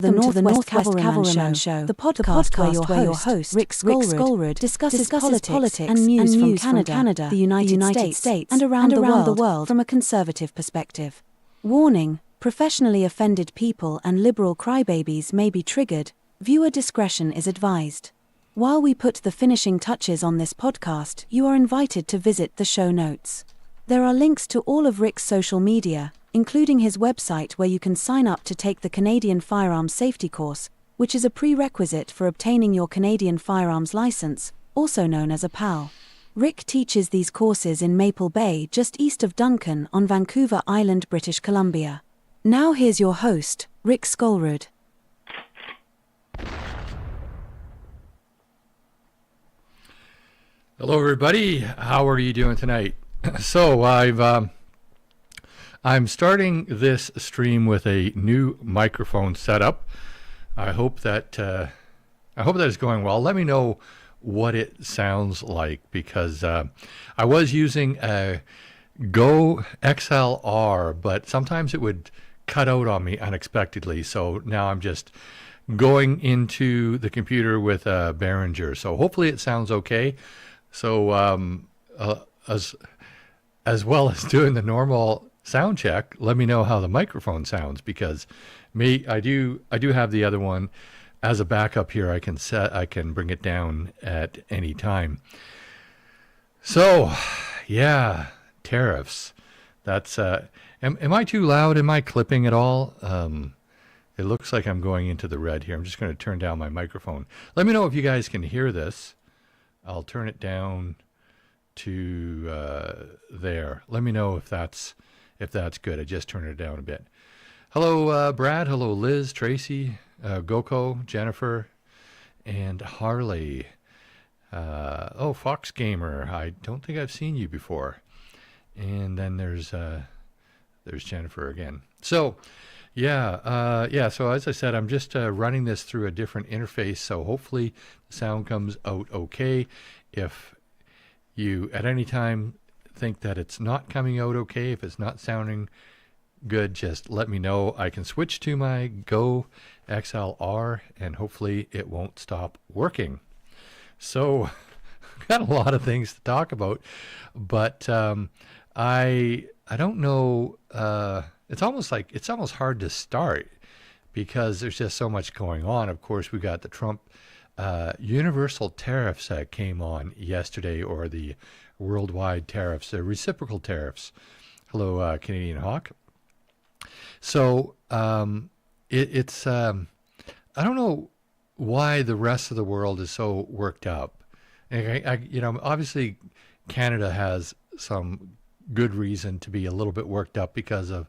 Welcome to the Northwest Cavalryman Show, the podcast where your host, Rick Skolrud, discusses politics and news from Canada, the United States, and around the world from a conservative perspective. Warning: professionally offended people and liberal crybabies may be triggered. Viewer discretion is advised. While we put the finishing touches on this podcast, you are invited to visit the show notes. There are links to all of Rick's social media, including his website where you can sign up to take the Canadian Firearms Safety Course, which is a prerequisite for obtaining your Canadian Firearms License, also known as a PAL. Rick teaches these courses in Maple Bay just east of Duncan on Vancouver Island, British Columbia. Now here's your host, Rick Skolrud. Hello everybody, how are you doing tonight? So I'm starting this stream with a new microphone setup. I hope that it's going well. Let me know what it sounds like, because I was using a Go XLR, but sometimes it would cut out on me unexpectedly. So now I'm just going into the computer with a Behringer. So hopefully it sounds okay. So as well as doing the normal sound check, let me know how the microphone sounds, because I do have the other one as a backup here. I can bring it down at any time. So yeah, tariffs. That's am I too loud? Am I clipping at all? It looks like I'm going into the red here. I'm just going to turn down my microphone. Let me know if you guys can hear this. I'll turn it down to there. Let me know if that's good. I just turned it down a bit. Hello, Brad. Hello, Liz, Tracy, Goko, Jennifer, and Harley. Fox Gamer. I don't think I've seen you before. And then there's Jennifer again. So, yeah. So as I said, I'm just running this through a different interface. So hopefully the sound comes out okay. If you at any time think that it's not coming out okay, if it's not sounding good, just let me know. I can switch to my Go XLR and hopefully it won't stop working. So I've got a lot of things to talk about, but I don't know. It's almost hard to start because there's just so much going on. Of course, we got the Trump universal tariffs that came on yesterday, or the worldwide tariffs, the reciprocal tariffs. Hello, Canadian Hawk. So it's I don't know why the rest of the world is so worked up. And obviously Canada has some good reason to be a little bit worked up because of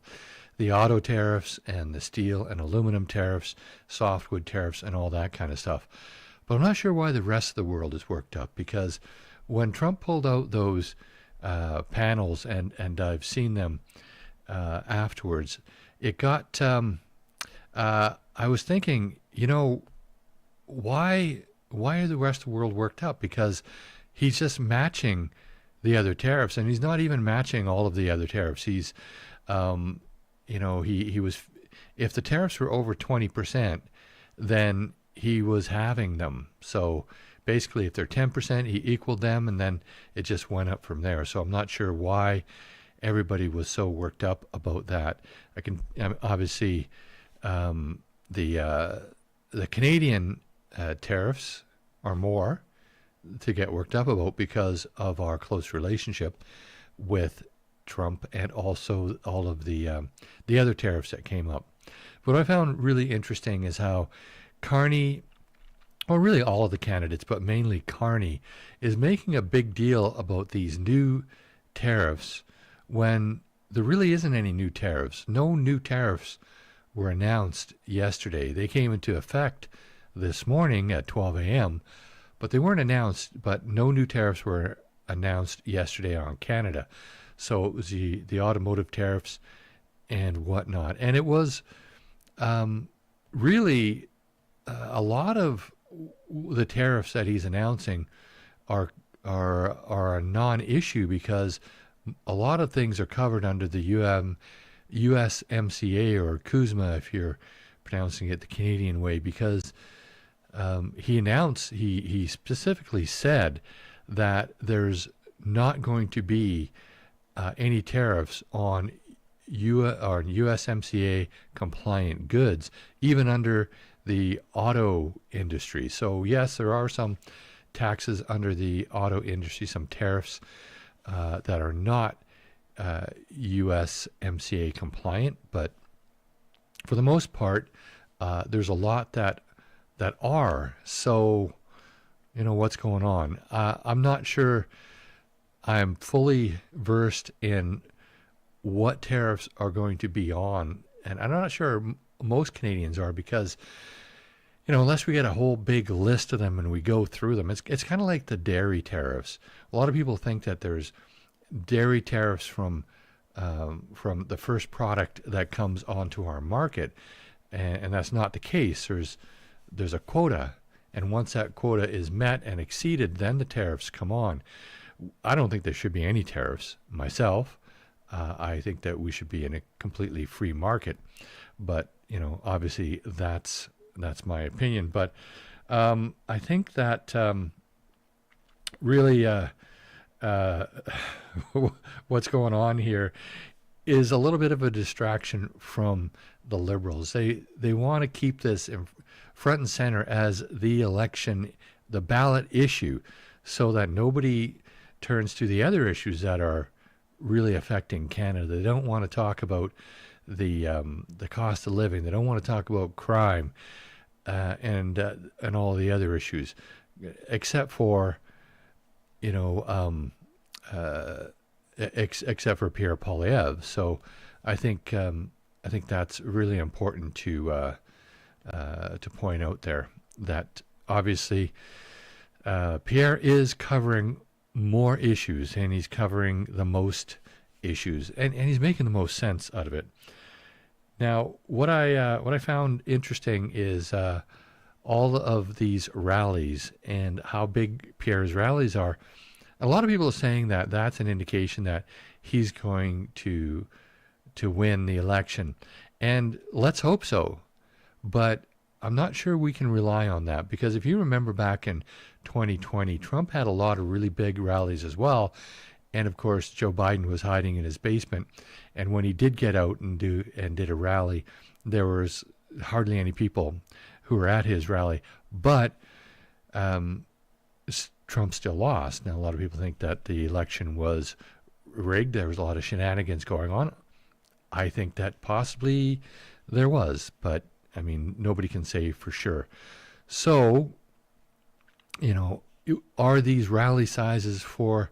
the auto tariffs and the steel and aluminum tariffs, softwood tariffs, and all that kind of stuff. But I'm not sure why the rest of the world is worked up, because when Trump pulled out those panels, and I've seen them afterwards, it got, I was thinking, why are the rest of the world worked up? Because he's just matching the other tariffs, and he's not even matching all of the other tariffs. He's, he was, if the tariffs were over 20%, then he was having them. So basically, if they're 10%, he equaled them, and then it just went up from there. So I'm not sure why everybody was so worked up about that. Obviously, the Canadian tariffs are more to get worked up about because of our close relationship with Trump, and also all of the other tariffs that came up. What I found really interesting is how Carney, or really all of the candidates, but mainly Carney, is making a big deal about these new tariffs when there really isn't any new tariffs. No new tariffs were announced yesterday. They came into effect this morning at 12 a.m., but they weren't announced, but no new tariffs were announced yesterday on Canada. So it was the automotive tariffs and whatnot. And it was really a lot of the tariffs that he's announcing are a non-issue, because a lot of things are covered under the USMCA, or CUSMA if you're pronouncing it the Canadian way, because he specifically said that there's not going to be any tariffs on USMCA compliant goods, even under the auto industry. So yes, there are some taxes under the auto industry, some tariffs that are not USMCA compliant, but for the most part, there's a lot that are. So, what's going on? I'm not sure I'm fully versed in what tariffs are going to be on, and I'm not sure most Canadians are, because unless we get a whole big list of them and we go through them, it's kind of like the dairy tariffs. A lot of people think that there's dairy tariffs from the first product that comes onto our market, and that's not the case. There's a quota, and once that quota is met and exceeded, then the tariffs come on. I don't think there should be any tariffs myself. I think that we should be in a completely free market, but obviously that's my opinion. But I think that really what's going on here is a little bit of a distraction from the Liberals. They want to keep this in front and center as the election, the ballot issue, so that nobody turns to the other issues that are really affecting Canada. They don't want to talk about the cost of living. They don't want to talk about crime and all the other issues, except for except for Pierre Poilievre. So I think that's really important to point out there, that obviously Pierre is covering more issues, and he's covering the most issues, and he's making the most sense out of it. Now, what I found interesting is all of these rallies and how big Pierre's rallies are. A lot of people are saying that that's an indication that he's going to win the election, and let's hope so. But I'm not sure we can rely on that, because if you remember back in 2020, Trump had a lot of really big rallies as well, and of course Joe Biden was hiding in his basement. And when he did get out and did a rally, there was hardly any people who were at his rally. But Trump still lost. Now, a lot of people think that the election was rigged. There was a lot of shenanigans going on. I think that possibly there was, but I mean, nobody can say for sure. So, are these rally sizes for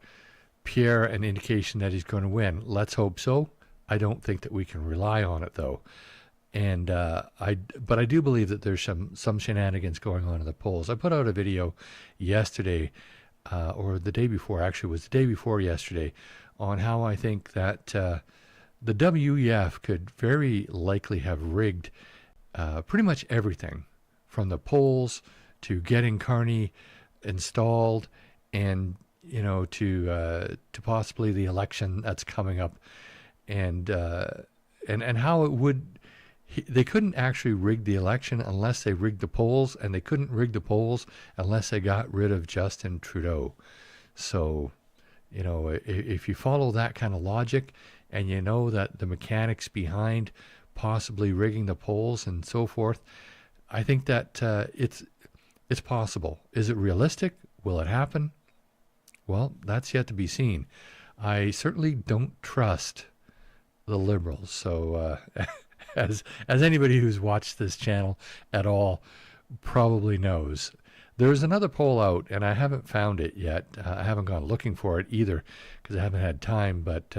Pierre an indication that he's going to win? Let's hope so. I don't think that we can rely on it, though. And but I do believe that there's some shenanigans going on in the polls. I put out a video yesterday, or the day before, actually it was the day before yesterday, on how I think that the WEF could very likely have rigged pretty much everything, from the polls to getting Carney installed, and to possibly the election that's coming up, and how it would. They couldn't actually rig the election unless they rigged the polls, and they couldn't rig the polls unless they got rid of Justin Trudeau. So, if you follow that kind of logic, and you know that the mechanics behind possibly rigging the polls and so forth, I think that it's possible. Is it realistic? Will it happen? Well, that's yet to be seen. I certainly don't trust the Liberals. So as anybody who's watched this channel at all probably knows, there's another poll out, and I haven't found it yet. I haven't gone looking for it either because I haven't had time. But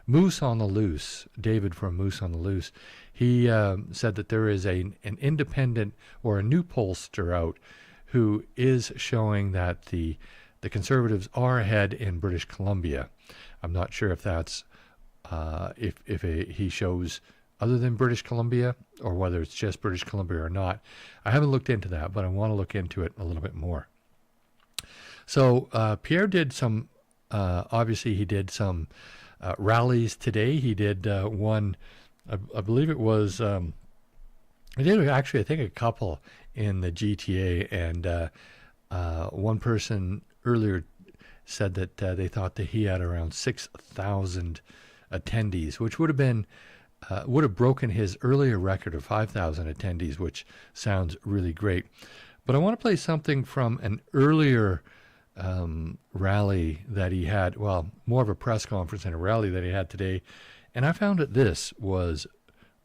Moose on the Loose, David from Moose on the Loose, he said that there is an independent or a new pollster out who is showing that the Conservatives are ahead in British Columbia. I'm not sure if that's he shows other than British Columbia, or whether it's just British Columbia or not. I haven't looked into that, but I want to look into it a little bit more. So Pierre did some, obviously he did some rallies today. He did one, I believe it was I did actually, I think, a couple in the GTA, and one person earlier said that they thought that he had around 6,000 attendees, which would have broken his earlier record of 5,000 attendees, which sounds really great. But I want to play something from an earlier rally that he had, well, more of a press conference than a rally that he had today, and I found that this was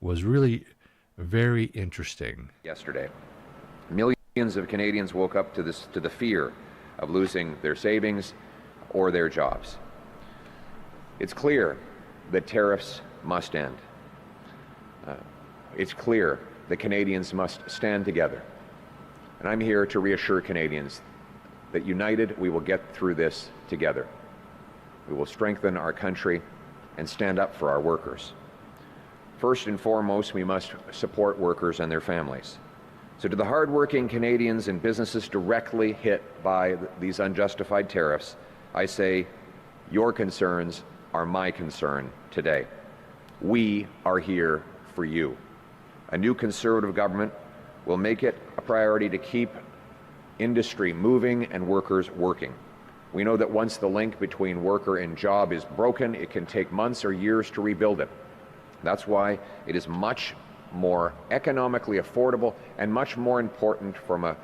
really very interesting. Yesterday, millions of Canadians woke up to the fear of losing their savings or their jobs. It's clear that tariffs must end. It's clear that Canadians must stand together. And I'm here to reassure Canadians that united, we will get through this together. We will strengthen our country and stand up for our workers. First and foremost, we must support workers and their families. So to the hardworking Canadians and businesses directly hit by these unjustified tariffs, I say, your concerns are my concern today. We are here for you. A new Conservative government will make it a priority to keep industry moving and workers working. We know that once the link between worker and job is broken, it can take months or years to rebuild it. That's why it is much more economically affordable and much more important from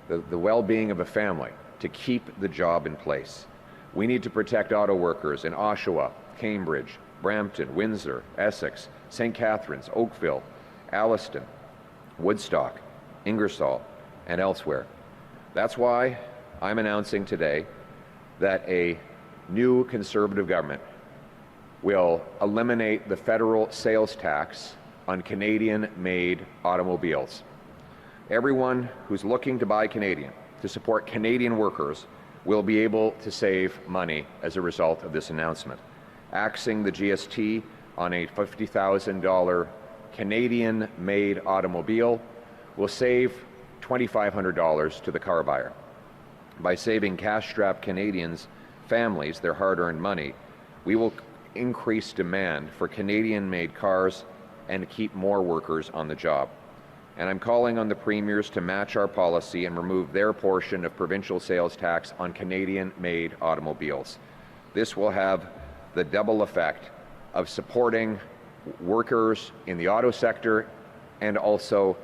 the well-being of a family to keep the job in place. We need to protect auto workers in Oshawa, Cambridge, Brampton, Windsor, Essex, St. Catharines, Oakville, Alliston, Woodstock, Ingersoll, and elsewhere. That's why I'm announcing today that a new Conservative government will eliminate the federal sales tax on Canadian-made automobiles. Everyone who's looking to buy Canadian, to support Canadian workers, will be able to save money as a result of this announcement. Axing the GST on a $50,000 Canadian-made automobile will save $2,500 to the car buyer. By saving cash-strapped Canadians' families their hard-earned money, we will increase demand for Canadian-made cars and keep more workers on the job. And I'm calling on the premiers to match our policy and remove their portion of provincial sales tax on Canadian-made automobiles. This will have the double effect of supporting workers in the auto sector and also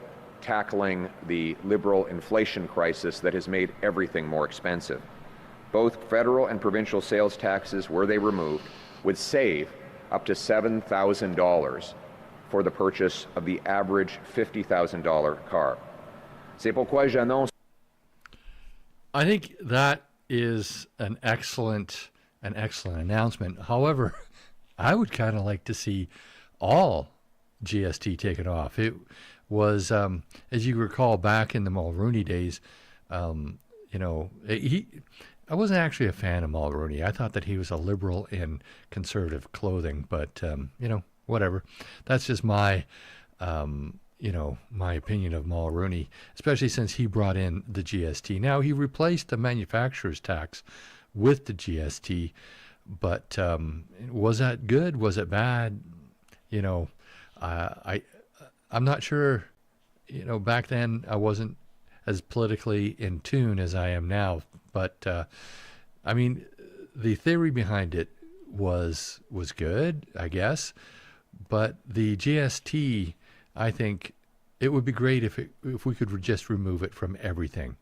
tackling the Liberal inflation crisis that has made everything more expensive. Both federal and provincial sales taxes, were they removed, would save up to $7,000 for the purchase of the average $50,000 car. C'est pourquoi j'annonce. I think that is an excellent announcement. However, I would kind of like to see all GST taken off. It was, as you recall, back in the Mulroney days, I wasn't actually a fan of Mulroney. I thought that he was a liberal in conservative clothing, but, whatever. That's just my, my opinion of Mulroney, especially since he brought in the GST. Now, he replaced the manufacturer's tax with the GST, but was that good? Was it bad? I'm not sure. Back then I wasn't as politically in tune as I am now, but the theory behind it was good, I guess. But the GST, I think it would be great if we could just remove it from everything,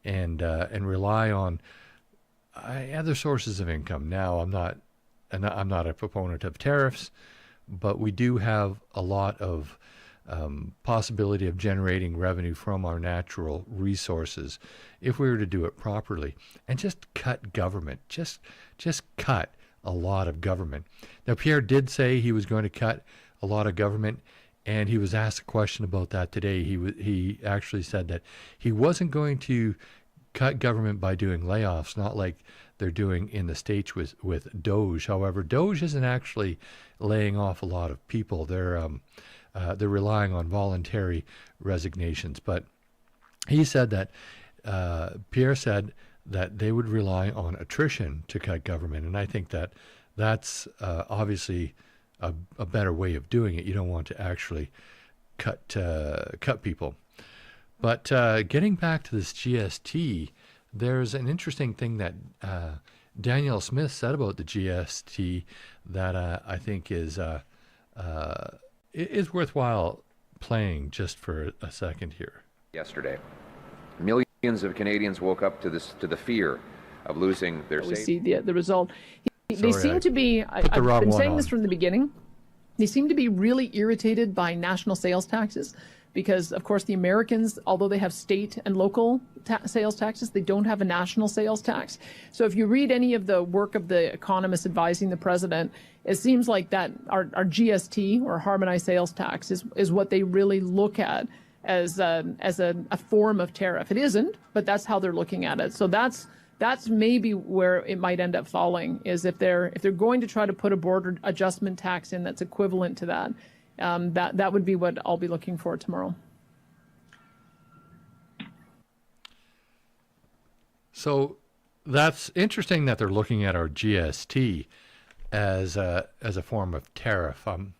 and rely on other sources of income. Now, I'm not a proponent of tariffs, but we do have a lot of possibility of generating revenue from our natural resources if we were to do it properly, and just cut government. Just cut a lot of government. Now, Pierre did say he was going to cut a lot of government, and he was asked a question about that today. He actually said that he wasn't going to cut government by doing layoffs, not like they're doing in the States with Doge. However, Doge isn't actually laying off a lot of people. They're relying on voluntary resignations. But he said that Pierre said that they would rely on attrition to cut government, and I think that that's obviously a better way of doing it. You don't want to actually cut people. But getting back to this GST, there's an interesting thing that Danielle Smith said about the GST that I think is worthwhile playing just for a second here. Yesterday, millions of Canadians woke up to the fear of losing their We safety. see the result. They seem to be, I've been saying this from the beginning, they seem to be really irritated by national sales taxes because, of course, the Americans, although they have state and local sales taxes, they don't have a national sales tax. So if you read any of the work of the economists advising the president, it seems like that our GST, or harmonized sales tax, is what they really look at as a form of tariff. It isn't, but that's how they're looking at it. So that's maybe where it might end up falling, is if they're going to try to put a border adjustment tax in that's equivalent to that. That would be what I'll be looking for tomorrow. So that's interesting that they're looking at our GST as a form of tariff. I'm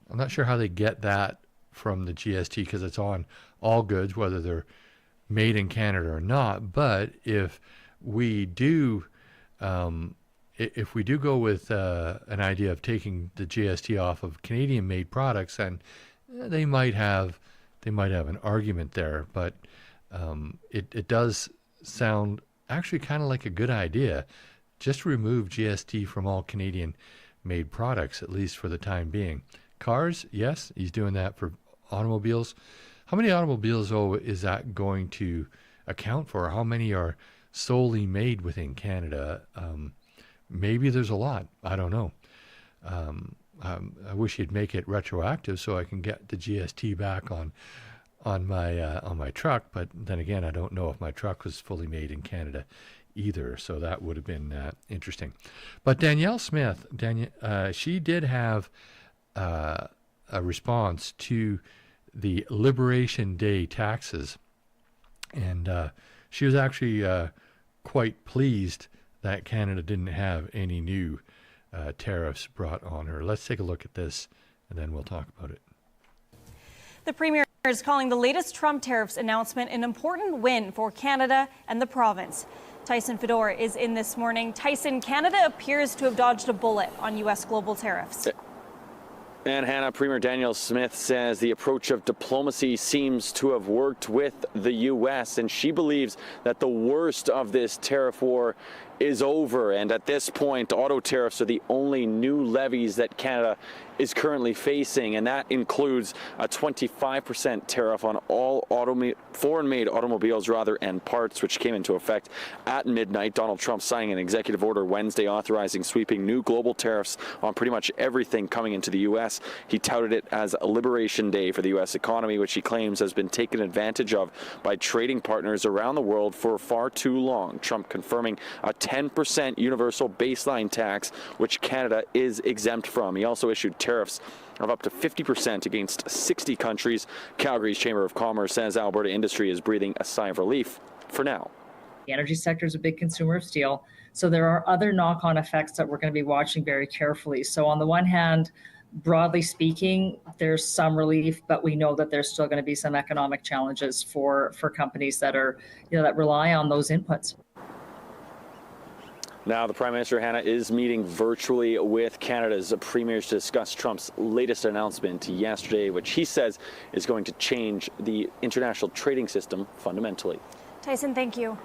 not sure how they get that from the GST because it's on all goods, whether they're made in Canada or not. But if we do go with an idea of taking the GST off of Canadian-made products, then they might have an argument there. But it does sound actually kind of like a good idea. Just remove GST from all Canadian-made products, at least for the time being. Cars, yes, he's doing that for automobiles. How many automobiles, though, is that going to account for? How many are solely made within Canada? Maybe there's a lot. I don't know. I wish he'd make it retroactive so I can get the GST back on my truck. But then again, I don't know if my truck was fully made in Canada either. So that would have been interesting. But Danielle Smith, she did have a response to the Liberation Day taxes, and she was actually quite pleased that Canada didn't have any new tariffs brought on her. Let's take a look at this, and then we'll talk about it. The Premier is calling the latest Trump tariffs announcement an important win for Canada and the province. Tyson Fedor is in this morning. Tyson, Canada appears to have dodged a bullet on U.S. global tariffs. And Hannah, Premier Danielle Smith says the approach of diplomacy seems to have worked with the U.S., and she believes that the worst of this tariff war is over. And at this point, auto tariffs are the only new levies that Canada is currently facing, and that includes a 25% tariff on all foreign-made automobiles and parts, which came into effect at midnight. Donald Trump signing an executive order Wednesday authorizing sweeping new global tariffs on pretty much everything coming into the U.S. He touted it as a liberation day for the U.S. economy, which he claims has been taken advantage of by trading partners around the world for far too long. Trump confirming a 10% universal baseline tax, which Canada is exempt from. He also issued tariffs of up to 50% against 60 countries. Calgary's Chamber of Commerce says Alberta industry is breathing a sigh of relief for now. The energy sector is a big consumer of steel, so there are other knock-on effects that we're going to be watching very carefully. So on the one hand, broadly speaking, there's some relief, but we know that there's still going to be some economic challenges for companies that are, that rely on those inputs. Now, the Prime Minister, Hannah, is meeting virtually with Canada's premiers to discuss Trump's latest announcement yesterday, which he says is going to change the international trading system fundamentally. Tyson, thank you.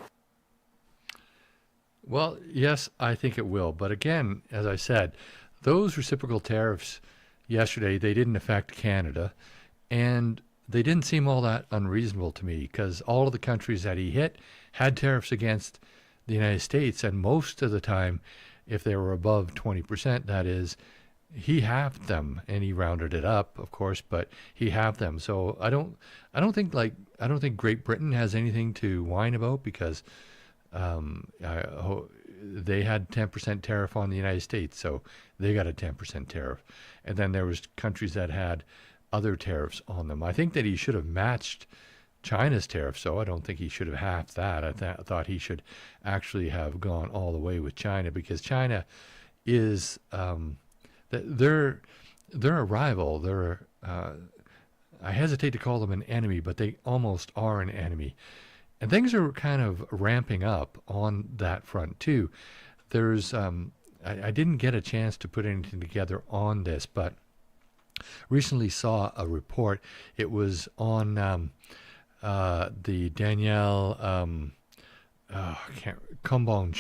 Well, yes, I think it will. But again, as I said, those reciprocal tariffs yesterday, they didn't affect Canada, and they didn't seem all that unreasonable to me because all of the countries that he hit had tariffs against the United States, and most of the time, if they were above 20%, that is, he halved them, and he rounded it up, of course, but he halved them. So I don't think Great Britain has anything to whine about because they had 10% tariff on the United States, so they got a 10% tariff, and then there was countries that had other tariffs on them. I think that he should have matched China's tariff, so I don't think he should have halved that. I thought he should actually have gone all the way with China because China is they're a rival. They're I hesitate to call them an enemy, but they almost are an enemy. And things are kind of ramping up on that front too. There's, I didn't get a chance to put anything together on this, but recently saw a report. It was on the Danielle Cambone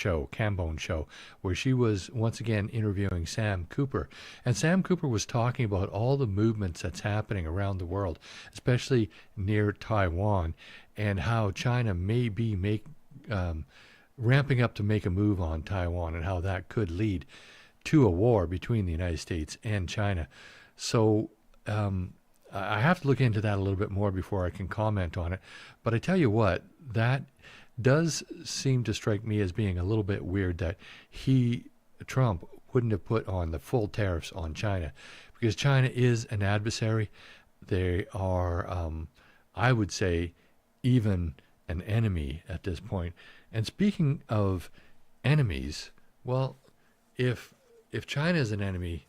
show, where she was once again interviewing Sam Cooper. And Sam Cooper was talking about all the movements that's happening around the world, especially near Taiwan, and how China may be ramping up to make a move on Taiwan, and how that could lead to a war between the United States and China. So I have to look into that a little bit more before I can comment on it. But I tell you what, that does seem to strike me as being a little bit weird that Trump, wouldn't have put on the full tariffs on China, because China is an adversary. They are, I would say, even an enemy at this point. And speaking of enemies, well, if China is an enemy,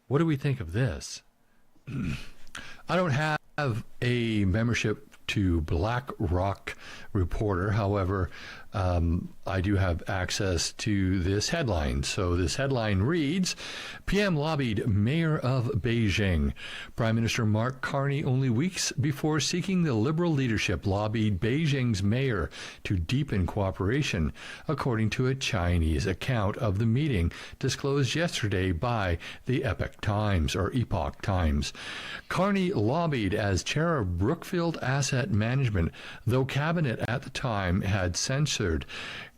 what do we think of this? I don't have a membership to Blackrock Reporter. However, I do have access to this headline. So this headline reads, PM lobbied Mayor of Beijing. Prime Minister Mark Carney, only weeks before seeking the Liberal leadership, lobbied Beijing's mayor to deepen cooperation, according to a Chinese account of the meeting disclosed yesterday by the Epoch Times. Carney lobbied as chair of Brookfield Asset Management, though cabinet at the time had censored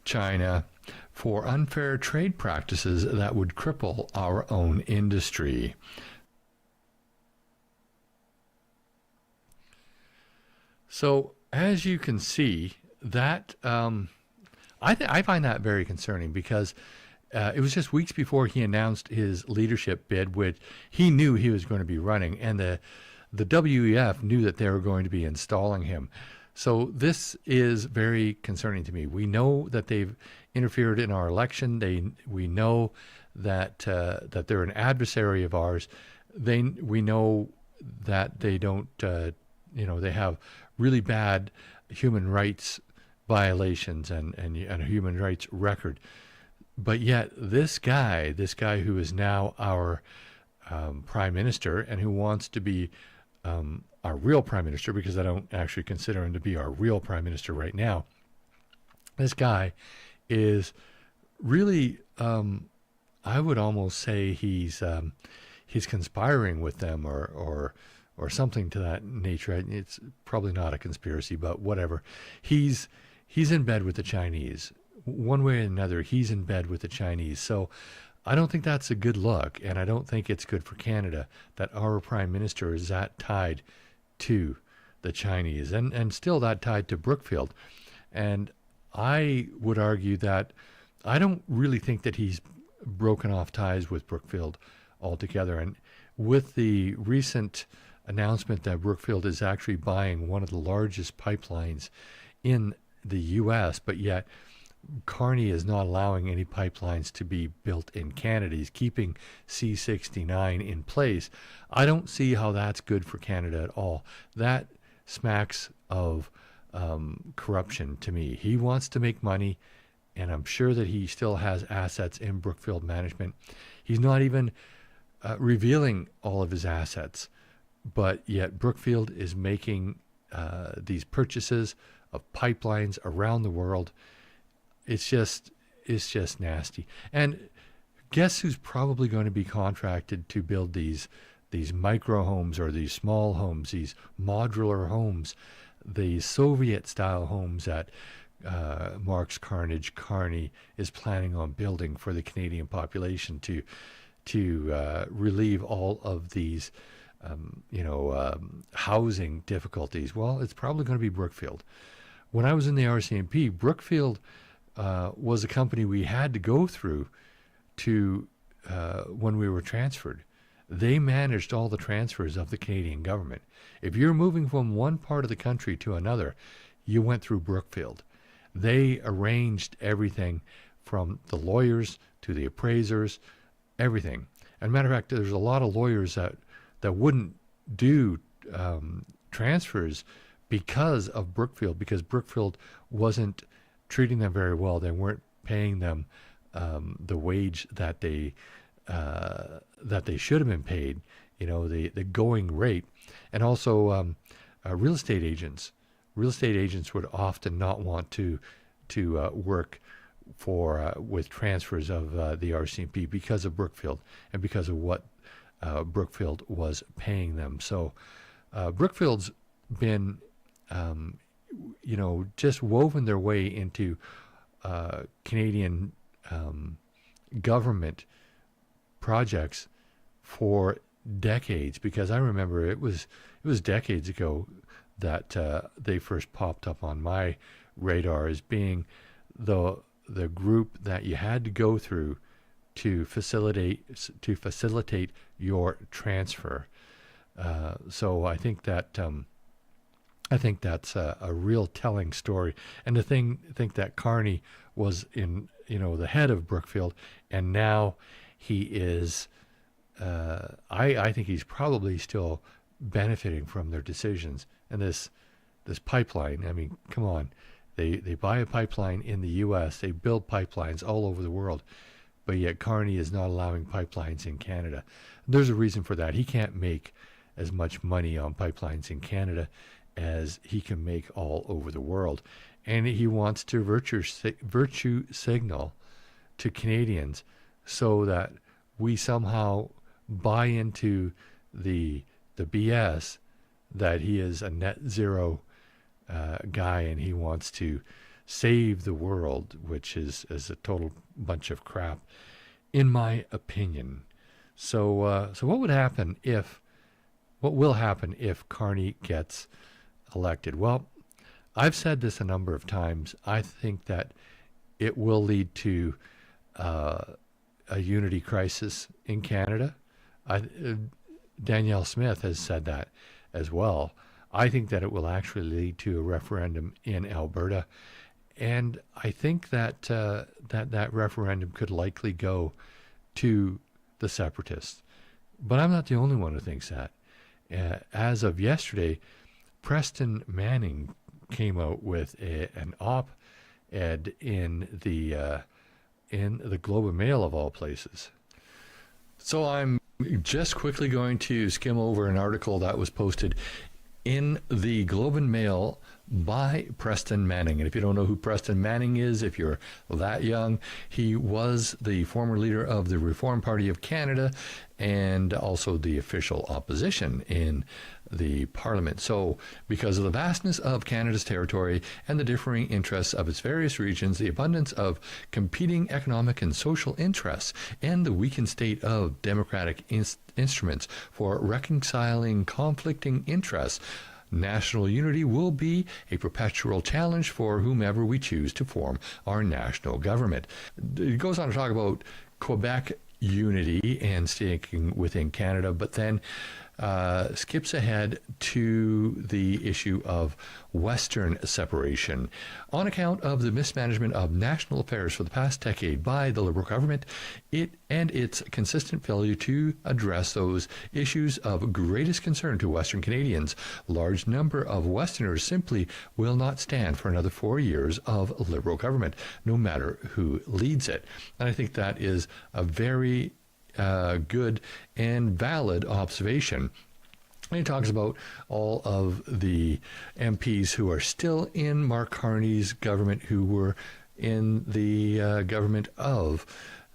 China for unfair trade practices that would cripple our own industry. So, as you can see, that I find that very concerning, because it was just weeks before he announced his leadership bid, which he knew he was going to be running, and the WEF knew that they were going to be installing him. So this is very concerning to me. We know that they've interfered in our election. We know that that they're an adversary of ours. We know that they don't. They have really bad human rights violations and a human rights record. But yet this guy who is now our prime minister, and who wants to be our real prime minister, because I don't actually consider him to be our real prime minister right now. This guy is really, I would almost say he's conspiring with them or something to that nature. It's probably not a conspiracy, but whatever. He's in bed with the Chinese. One way or another, he's in bed with the Chinese. So I don't think that's a good look, and I don't think it's good for Canada that our prime minister is that tied to the Chinese, and still that tied to Brookfield. And I would argue that I don't really think that he's broken off ties with Brookfield altogether. And with the recent announcement that Brookfield is actually buying one of the largest pipelines in the U.S., but yet Carney is not allowing any pipelines to be built in Canada. He's keeping C-69 in place. I don't see how that's good for Canada at all. That smacks of corruption to me. He wants to make money, and I'm sure that he still has assets in Brookfield Management. He's not even revealing all of his assets, but yet Brookfield is making these purchases of pipelines around the world. It's just nasty. And guess who's probably going to be contracted to build these micro homes, or these small homes, these modular homes, the Soviet-style homes that Mark's Carney is planning on building for the Canadian population to relieve all of these housing difficulties? Well, it's probably going to be Brookfield. When I was in the RCMP, Brookfield was a company we had to go through to when we were transferred. They managed all the transfers of the Canadian government. If you're moving from one part of the country to another, you went through Brookfield. They arranged everything from the lawyers to the appraisers, everything. As a matter of fact, there's a lot of lawyers that wouldn't do transfers because of Brookfield, because Brookfield wasn't treating them very well. They weren't paying them the wage that they should have been paid, the going rate. And also real estate agents. Real estate agents would often not want to work with transfers of the RCMP because of Brookfield and because of what Brookfield was paying them. So Brookfield's been, just woven their way into Canadian government projects for decades, because I remember it was decades ago that they first popped up on my radar as being the group that you had to go through to facilitate your transfer. So I think that's a real telling story. And to think that Carney was in the head of Brookfield, and now he is. I think he's probably still benefiting from their decisions. And this pipeline, I mean, come on. They buy a pipeline in the U.S., they build pipelines all over the world, but yet Carney is not allowing pipelines in Canada. There's a reason for that. He can't make as much money on pipelines in Canada as he can make all over the world. And he wants to virtue signal to Canadians so that we somehow buy into the BS that he is a net zero guy and he wants to save the world, which is a total bunch of crap, in my opinion. So what will happen if Carney gets elected? Well, I've said this a number of times. I think that it will lead to a unity crisis in Canada. Danielle Smith has said that as well. I think that it will actually lead to a referendum in Alberta, and I think that that referendum could likely go to the separatists. But I'm not the only one who thinks that. As of yesterday, Preston Manning came out with an op-ed in the Globe and Mail, of all places. So I'm just quickly going to skim over an article that was posted in the Globe and Mail by Preston Manning. And if you don't know who Preston Manning is, if you're that young, he was the former leader of the Reform Party of Canada and also the official opposition in the Parliament. So because of the vastness of Canada's territory and the differing interests of its various regions, the abundance of competing economic and social interests, and the weakened state of democratic instruments for reconciling conflicting interests, national unity will be a perpetual challenge for whomever we choose to form our national government. It goes on to talk about Quebec unity and sticking within Canada, but then skips ahead to the issue of Western separation. On account of the mismanagement of national affairs for the past decade by the Liberal government, and its consistent failure to address those issues of greatest concern to Western Canadians, large number of Westerners simply will not stand for another 4 years of Liberal government, no matter who leads it. And I think that is a very good and valid observation. And he talks about all of the MPs who are still in Mark Carney's government, who were in the government of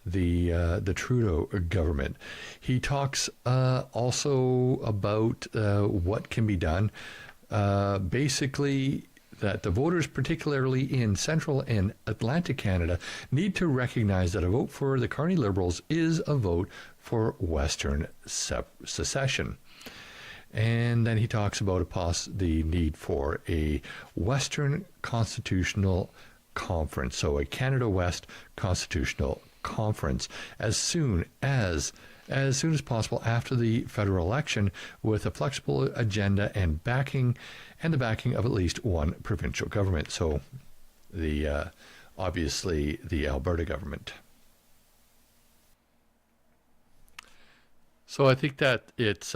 the Trudeau government. He talks also about what can be done. Basically, that the voters, particularly in Central and Atlantic Canada, need to recognize that a vote for the Carney Liberals is a vote for Western secession. And then he talks about the need for a Western Constitutional Conference, so a Canada West Constitutional Conference, as soon as possible after the federal election, with a flexible agenda and the backing of at least one provincial government. So obviously the Alberta government. So I think that it's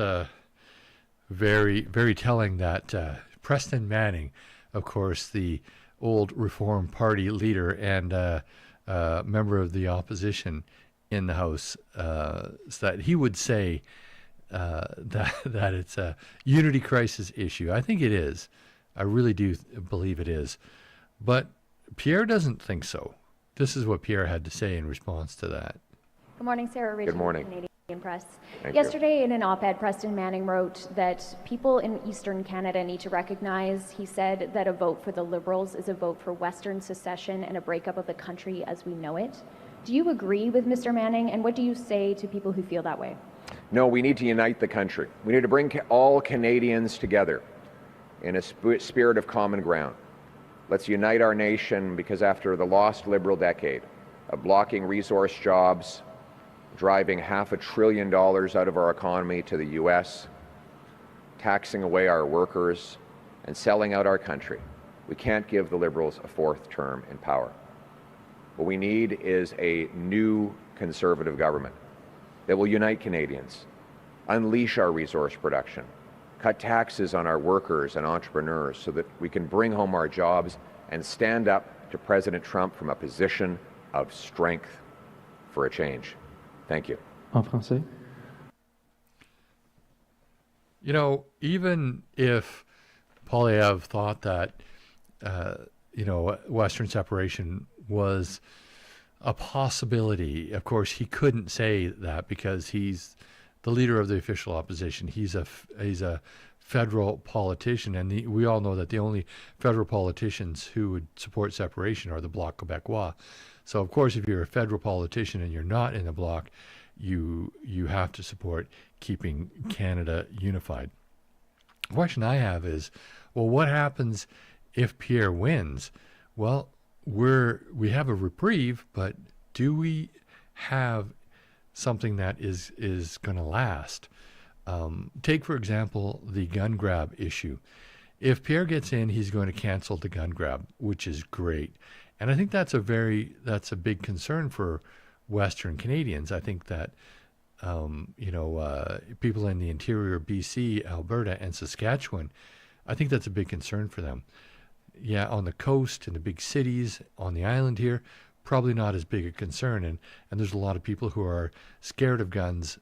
very, very telling that Preston Manning, of course, the old Reform Party leader and member of the opposition in the House, that he would say that it's a unity crisis issue. I think it is. I really do believe it is. But Pierre doesn't think so. This is what Pierre had to say in response to that. Good morning, Sarah Ridge. Good morning. Canadian Press. Thank Yesterday you. in an op-ed, Preston Manning wrote that people in Eastern Canada need to recognize, he said, that a vote for the Liberals is a vote for Western secession and a breakup of the country as we know it. Do you agree with Mr. Manning, and what do you say to people who feel that way? No, we need to unite the country. We need to bring all Canadians together in a spirit of common ground. Let's unite our nation, because after the lost Liberal decade of blocking resource jobs, driving $500 billion out of our economy to the U.S., taxing away our workers, and selling out our country, we can't give the Liberals a fourth term in power. What we need is a new Conservative government that will unite Canadians, unleash our resource production, cut taxes on our workers and entrepreneurs so that we can bring home our jobs and stand up to President Trump from a position of strength for a change. Thank you. En français. You know, even if Poilievre thought that, Western separation was a possibility, of course, he couldn't say that because he's the leader of the official opposition. He's a federal politician, and we all know that the only federal politicians who would support separation are the Bloc Québécois. So, of course, if you're a federal politician and you're not in the Bloc, you have to support keeping Canada unified. The question I have is, well, what happens if Pierre wins? Well, we have a reprieve, but do we have something that is going to last? Take, for example, the gun grab issue. If Pierre gets in, he's going to cancel the gun grab, which is great. And I think that's a big concern for Western Canadians. I think that, people in the interior, BC, Alberta, and Saskatchewan, I think that's a big concern for them. Yeah, on the coast, in the big cities, on the island here, probably not as big a concern. And there's a lot of people who are scared of guns,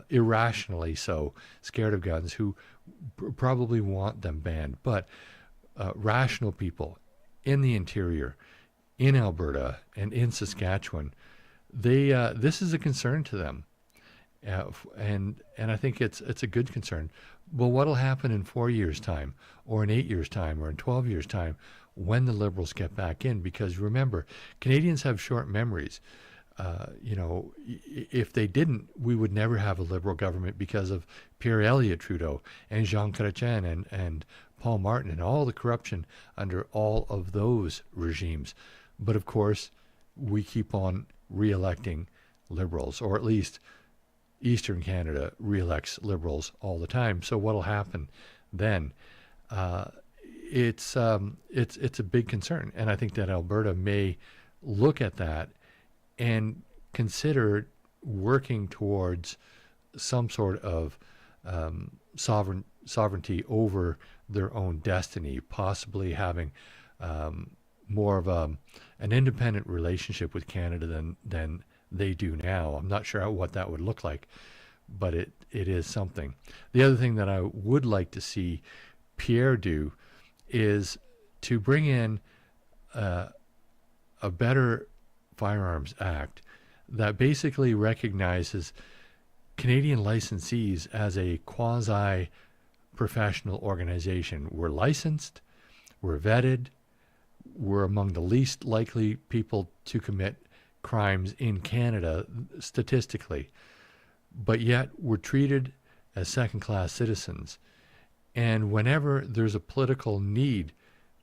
irrationally so, scared of guns, who probably want them banned. But rational people in the interior, in Alberta, and in Saskatchewan, this is a concern to them. And I think it's a good concern. Well, what'll happen in 4 years' time, or in 8 years' time, or in 12 years' time, when the Liberals get back in? Because remember, Canadians have short memories. If they didn't, we would never have a Liberal government because of Pierre Elliott Trudeau and Jean Chrétien and Paul Martin and all the corruption under all of those regimes. But of course, we keep on re-electing Liberals, or at least Eastern Canada re-elects Liberals all the time. So what'll happen then? It's a big concern, and I think that Alberta may look at that and consider working towards some sort of sovereignty over their own destiny, possibly having more of an independent relationship with Canada than they do now. I'm not sure what that would look like, but it is something. The other thing that I would like to see Pierre do is to bring in a better Firearms Act that basically recognizes Canadian licensees as a quasi-professional organization. We're licensed, we're vetted, we're among the least likely people to commit crimes in Canada statistically, but yet we're treated as second-class citizens. And whenever there's a political need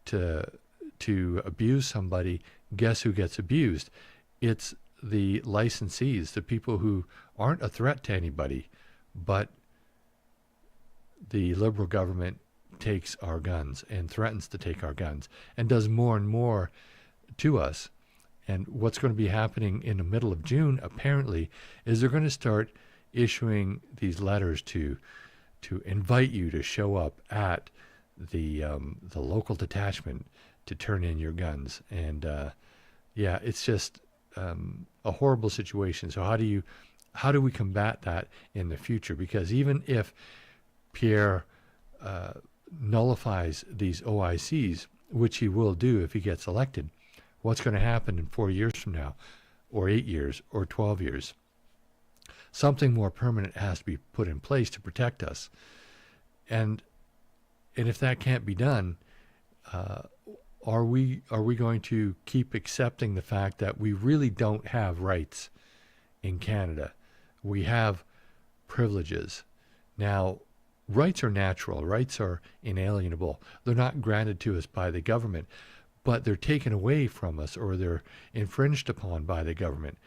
to abuse somebody, guess who gets abused? It's the licensees, the people who aren't a threat to anybody, but the Liberal government takes our guns and threatens to take our guns and does more and more to us. And what's going to be happening in the middle of June, apparently, is they're going to start issuing these letters to to invite you to show up at the local detachment to turn in your guns. And it's just a horrible situation. So how do we combat that in the future? Because even if Pierre nullifies these OICs, which he will do if he gets elected, what's going to happen in 4 years from now, or 8 years, or 12 years? Something more permanent has to be put in place to protect us. And if that can't be done, are we going to keep accepting the fact that we really don't have rights in Canada? We have privileges. Now, rights are natural. Rights are inalienable. They're not granted to us by the government, but they're taken away from us, or they're infringed upon by the government.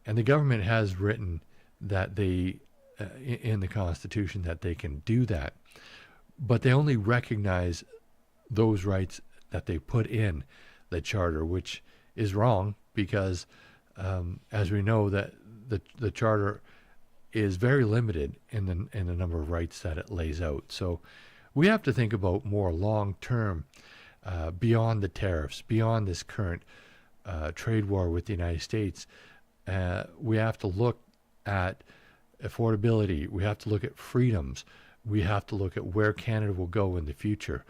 And the government has written that they, in the Constitution, that they can do that. But they only recognize those rights that they put in the Charter, which is wrong because, as we know, that the Charter is very limited in the number of rights that it lays out. So we have to think about more long-term, beyond the tariffs, beyond this current trade war with the United States. We have to look at affordability. We have to look at freedoms. We have to look at where Canada will go in the future.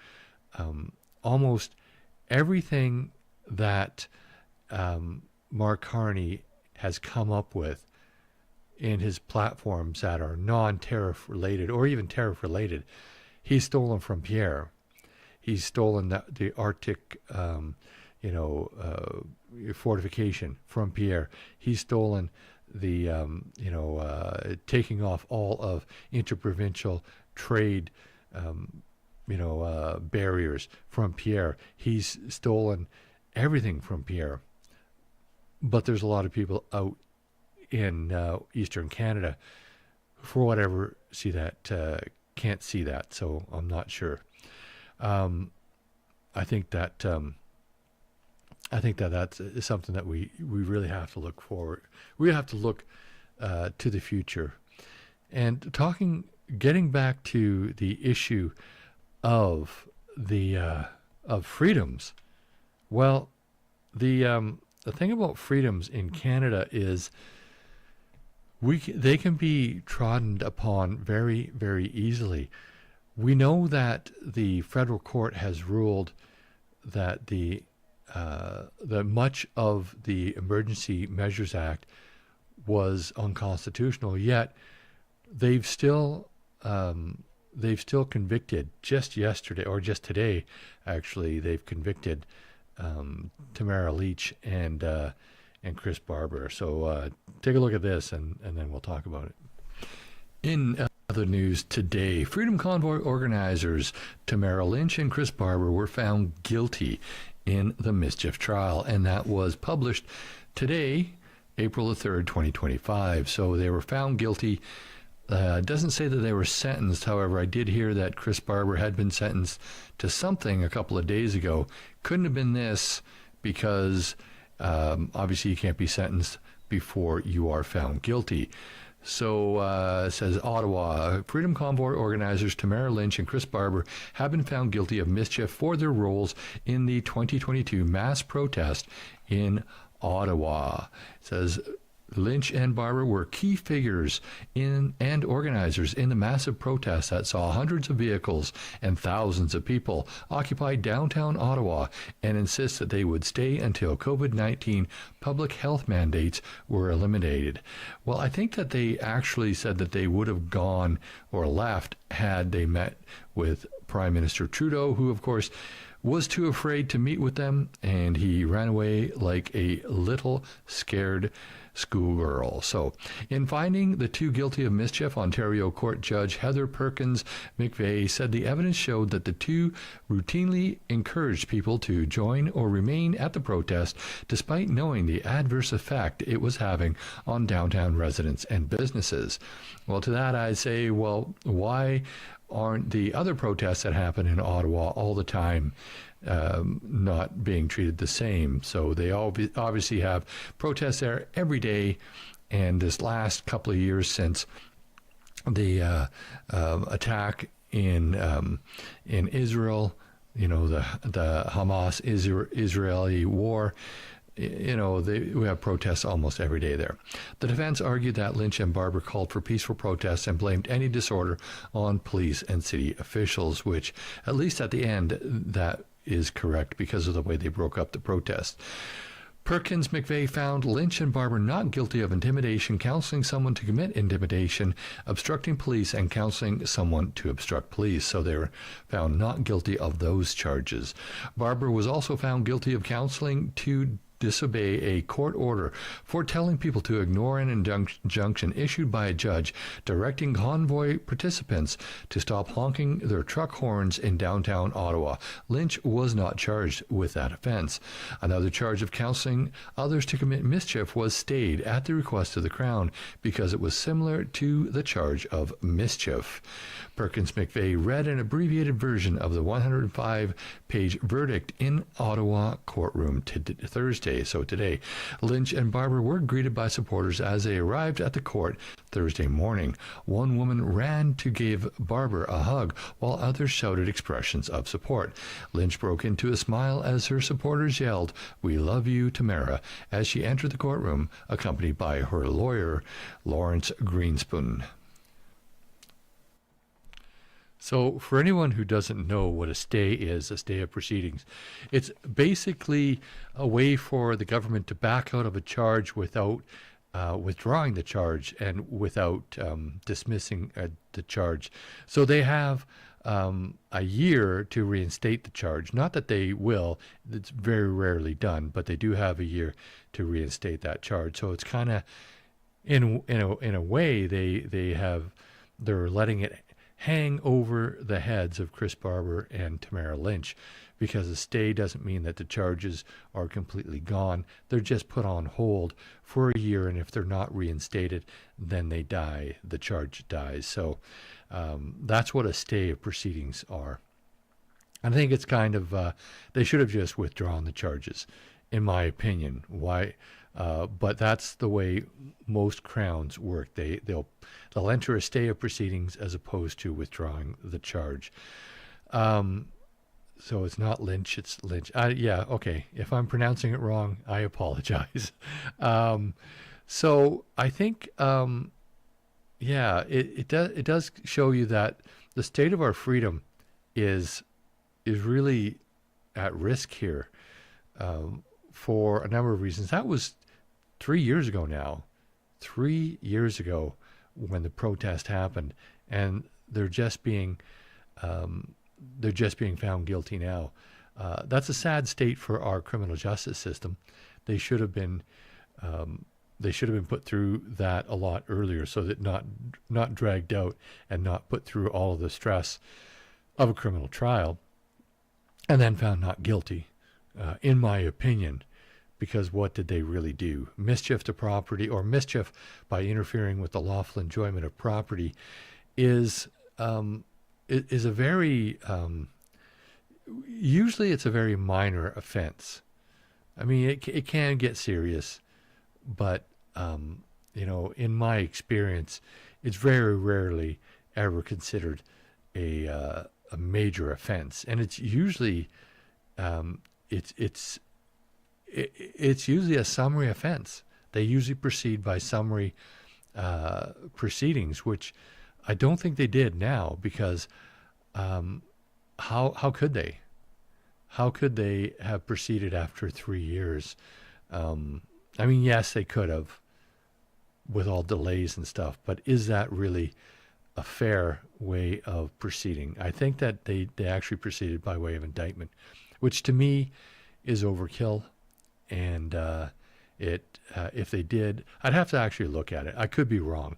Almost everything that Mark Carney has come up with in his platforms that are non-tariff related or even tariff related, he's stolen from Pierre. He's stolen the Arctic, fortification from Pierre. He's stolen the, taking off all of interprovincial trade, barriers from Pierre. He's stolen everything from Pierre. But there's a lot of people out in Eastern Canada, for whatever, can't see that. So I'm not sure. I think that that's something that we really have to look forward. We have to look to the future. And getting back to the issue of of freedoms. Well, the thing about freedoms in Canada is they can be trodden upon very, very easily. We know that the federal court has ruled that the much of the Emergency Measures Act was unconstitutional, yet they've still convicted just yesterday, or just today, actually, they've convicted Tamara Lich and Chris Barber. So take a look at this, and then we'll talk about it. In other news today, Freedom Convoy organizers Tamara Lich and Chris Barber were found guilty in the mischief trial, and that was published today, April the 3rd, 2025. So they were found guilty. It doesn't say that they were sentenced. However, I did hear that Chris Barber had been sentenced to something a couple of days ago. Couldn't have been this, because obviously you can't be sentenced before you are found guilty. So it says Ottawa, Freedom Convoy organizers Tamara Lich and Chris Barber have been found guilty of mischief for their roles in the 2022 mass protest in Ottawa. It says Lich and Barber were key figures and organizers in the massive protest that saw hundreds of vehicles and thousands of people occupy downtown Ottawa and insist that they would stay until COVID-19 public health mandates were eliminated. Well, I think that they actually said that they would have gone or left had they met with Prime Minister Trudeau, who, of course, was too afraid to meet with them, and he ran away like a little scared schoolgirl. So, in finding the two guilty of mischief, Ontario Court Judge Heather Perkins McVeigh said the evidence showed that the two routinely encouraged people to join or remain at the protest despite knowing the adverse effect it was having on downtown residents and businesses. Well, to that I say, well, why aren't the other protests that happen in Ottawa all the time not being treated the same? So they obviously have protests there every day, and this last couple of years since the attack in Israel, the Hamas Israeli war. We have protests almost every day there. The defense argued that Lich and Barber called for peaceful protests and blamed any disorder on police and city officials, which, at least at the end, that is correct because of the way they broke up the protest. Perkins McVeigh found Lich and Barber not guilty of intimidation, counseling someone to commit intimidation, obstructing police, and counseling someone to obstruct police. So they were found not guilty of those charges. Barber was also found guilty of counseling to disobey a court order for telling people to ignore an injunction issued by a judge directing convoy participants to stop honking their truck horns in downtown Ottawa. Lich was not charged with that offense. Another charge of counseling others to commit mischief was stayed at the request of the Crown because it was similar to the charge of mischief. Perkins McVeigh read an abbreviated version of the 105-page verdict in Ottawa courtroom Thursday. So today, Lich and Barber were greeted by supporters as they arrived at the court Thursday morning. One woman ran to give Barber a hug, while others shouted expressions of support. Lich broke into a smile as her supporters yelled, "We love you, Tamara," as she entered the courtroom, accompanied by her lawyer, Lawrence Greenspoon. So for anyone who doesn't know what a stay is, a stay of proceedings, it's basically a way for the government to back out of a charge without withdrawing the charge and without dismissing the charge. So they have a year to reinstate the charge. Not that they will, it's very rarely done, but they do have a year to reinstate that charge. So it's kind of, in a way, they're letting it hang over the heads of Chris Barber and Tamara Lich, because a stay doesn't mean that the charges are completely gone. They're just put on hold for a year, and if they're not reinstated, then they die. The charge dies. So that's what a stay of proceedings are. I think it's kind of, they should have just withdrawn the charges, in my opinion. Why? But that's the way most crowns work. They'll enter a stay of proceedings as opposed to withdrawing the charge. So it's not Lich, it's Lich. Yeah, okay. If I'm pronouncing it wrong, I apologize. So I think, it does show you that the state of our freedom is really at risk here for a number of reasons. That was 3 years ago now. 3 years ago when the protest happened, and they're just being found guilty now. That's a sad state for our criminal justice system. They should have been put through that a lot earlier, so that not dragged out and not put through all of the stress of a criminal trial, and then found not guilty, in my opinion. Because what did they really do? Mischief to property, or mischief by interfering with the lawful enjoyment of property, is a very usually it's a very minor offense. I mean, it can get serious, but in my experience, it's very rarely ever considered a major offense, and it's usually it's usually a summary offense. They usually proceed by summary proceedings, which I don't think they did now, because how could they? How could they have proceeded after 3 years? I mean, yes, they could have, with all delays and stuff, but is that really a fair way of proceeding? I think that they actually proceeded by way of indictment, which to me is overkill. And if they did, I'd have to actually look at it. I could be wrong.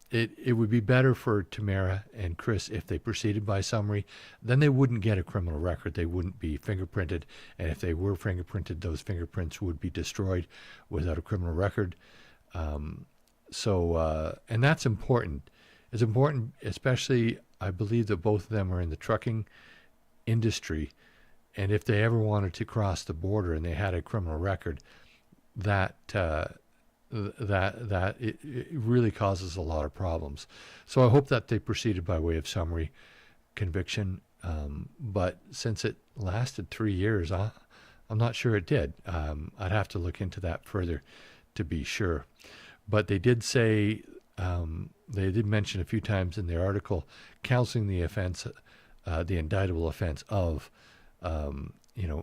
It would be better for Tamara and Chris if they proceeded by summary. Then they wouldn't get a criminal record. They wouldn't be fingerprinted. And if they were fingerprinted, those fingerprints would be destroyed without a criminal record. And that's important. It's important, especially, I believe that both of them are in the trucking industry. And if they ever wanted to cross the border and they had a criminal record, that that it really causes a lot of problems. So I hope that they proceeded by way of summary conviction. But since it lasted 3 years, I'm not sure it did. I'd have to look into that further to be sure. But they did say, they did mention a few times in their article, counseling the offense, the indictable offense of,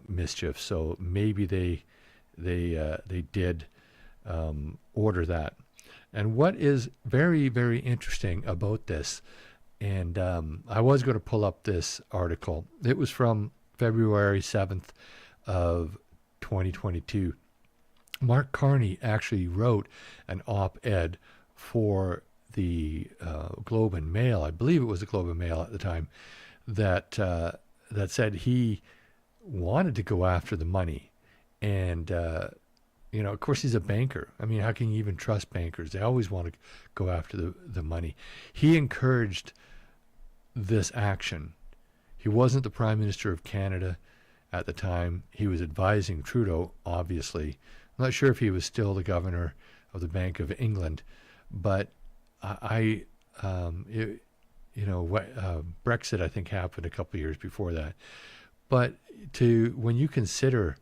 mischief. So maybe they did order that. And what is very, very interesting about this, and I was going to pull up this article. It was from February 7th of 2022. Mark Carney actually wrote an op-ed for the Globe and Mail. I believe it was the Globe and Mail at the time, that said he wanted to go after the money. And, of course, he's a banker. I mean, how can you even trust bankers? They always want to go after the money. He encouraged this action. He wasn't the Prime Minister of Canada at the time. He was advising Trudeau, obviously. I'm not sure if he was still the governor of the Bank of England, but Brexit, I think, happened a couple of years before that. But when you consider,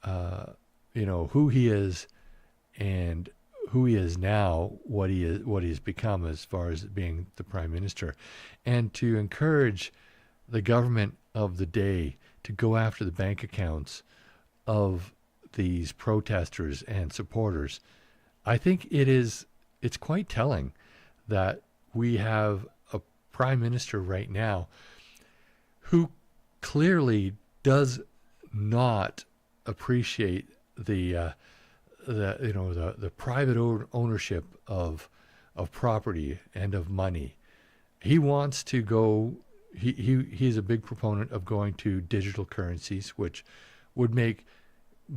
who he is and who he is now, what he's become as far as being the Prime Minister, and to encourage the government of the day to go after the bank accounts of these protesters and supporters, I think it's quite telling that we have a Prime Minister right now who clearly does not appreciate the private ownership of property and of money. He wants to go. He's a big proponent of going to digital currencies, which would make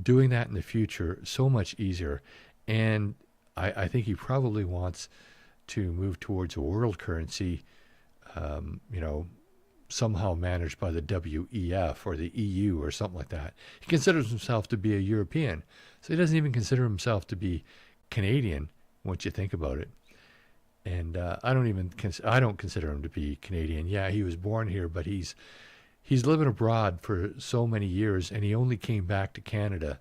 doing that in the future so much easier. And I think he probably wants to move towards a world currency, somehow managed by the WEF or the EU or something like that. He considers himself to be a European, so he doesn't even consider himself to be Canadian once you think about it. And I don't consider him to be Canadian. Yeah, he was born here, but he's living abroad for so many years, and he only came back to Canada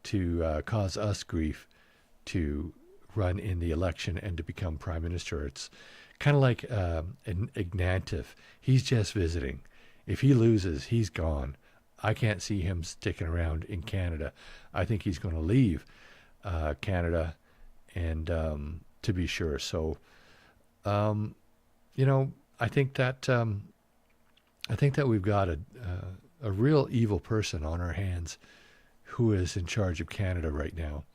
to cause us grief, to run in the election and to become Prime Minister. It's kind of like an Ignatieff. He's just visiting. If he loses, he's gone. I can't see him sticking around in Canada. I think he's going to leave Canada, and to be sure. So, I think that we've got a real evil person on our hands who is in charge of Canada right now.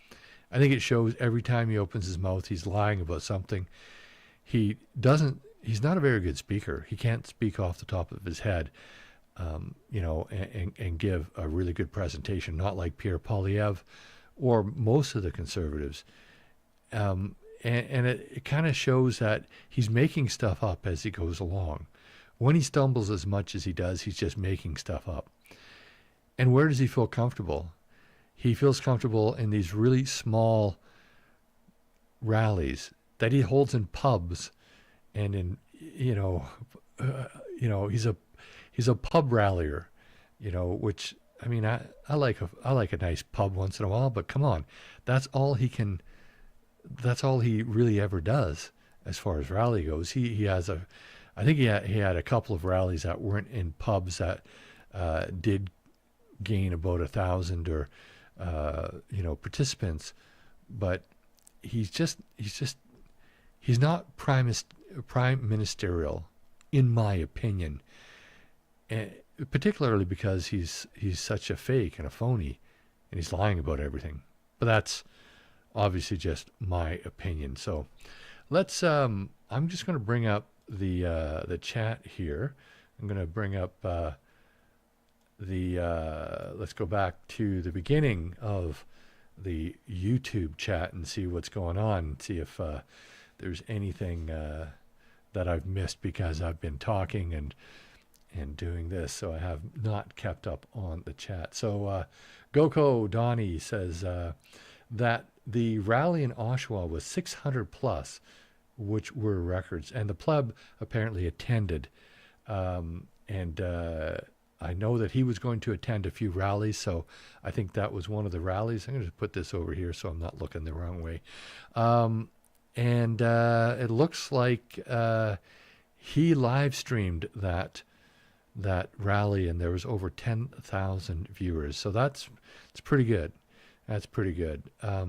I think it shows every time he opens his mouth, he's lying about something. He's not a very good speaker. He can't speak off the top of his head, and give a really good presentation, not like Pierre Poilievre or most of the Conservatives. And it kind of shows that he's making stuff up as he goes along. When he stumbles as much as he does, he's just making stuff up. And where does he feel comfortable? He feels comfortable in these really small rallies that he holds in pubs, and in he's a pub rallier, which, I mean, I like a nice pub once in a while, but come on, that's all he really ever does as far as rally goes. I think he had a couple of rallies that weren't in pubs that did gain about 1,000 or participants, but he's not prime ministerial, in my opinion, and particularly because he's such a fake and a phony, and he's lying about everything. But that's obviously just my opinion. So let's. I'm just going to bring up the chat here. I'm going to bring up let's go back to the beginning of the YouTube chat and see what's going on, see if there's anything that I've missed because I've been talking and doing this, so I have not kept up on the chat. So Goko Donnie says that the rally in Oshawa was 600 plus, which were records, and the pleb apparently attended. And I know that he was going to attend a few rallies, so I think that was one of the rallies. I'm going to put this over here so I'm not looking the wrong way. And it looks like he live streamed that rally, and there was over 10,000 viewers. So it's pretty good. That's pretty good. I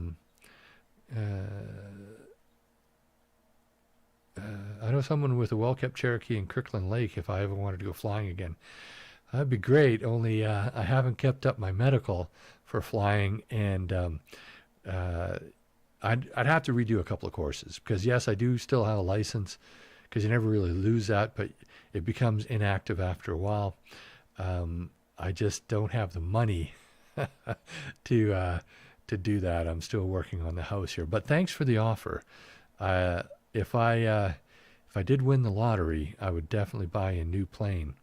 know someone with a well-kept Cherokee in Kirkland Lake if I ever wanted to go flying again. That'd be great, only I haven't kept up my medical for flying, and I'd have to redo a couple of courses, because yes, I do still have a license, because you never really lose that, but it becomes inactive after a while. I just don't have the money to do that. I'm still working on the house here, but thanks for the offer. If I did win the lottery, I would definitely buy a new plane.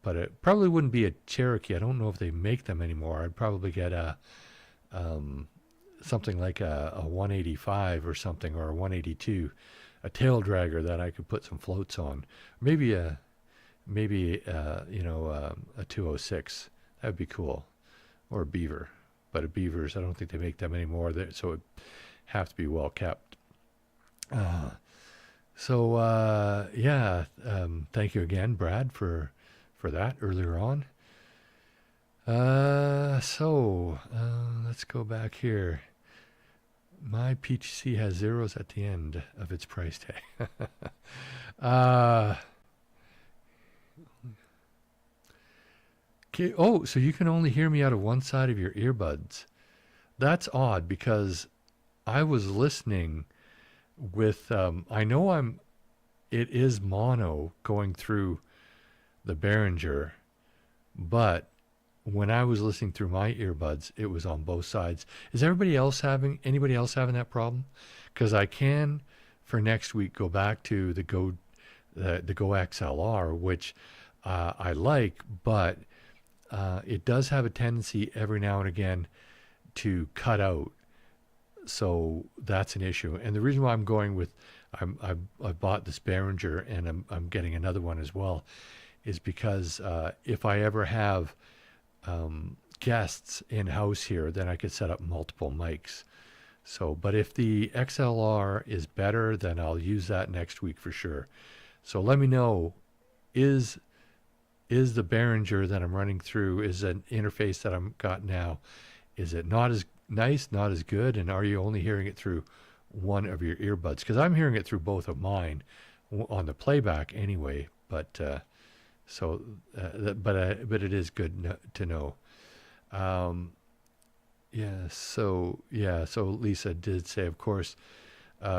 But it probably wouldn't be a Cherokee. I don't know if they make them anymore. I'd probably get something like a 185 or something, or a 182, a tail dragger that I could put some floats on. Maybe a 206. That would be cool, or a Beaver. But a Beavers, I don't think they make them anymore. So it have to be well kept. Thank you again, Brad, for that earlier on. Let's go back here. My PTC has zeros at the end of its price tag. Okay. Oh, so you can only hear me out of one side of your earbuds. That's odd, because I was listening with, it is mono going through the Behringer, but when I was listening through my earbuds, it was on both sides. Is anybody else having that problem? Because I can, for next week, go back to the Go XLR, which I like, but it does have a tendency every now and again to cut out. So that's an issue. And the reason why I'm going with, I bought this Behringer, and I'm getting another one as well, is because if I ever have guests in house here, then I could set up multiple mics. So, but if the XLR is better, then I'll use that next week for sure. So let me know, is the Behringer that I'm running through, is an interface that I've got now, is it not as nice, not as good, and are you only hearing it through one of your earbuds? Because I'm hearing it through both of mine on the playback anyway. But but it is good to know. So Lisa did say, of course,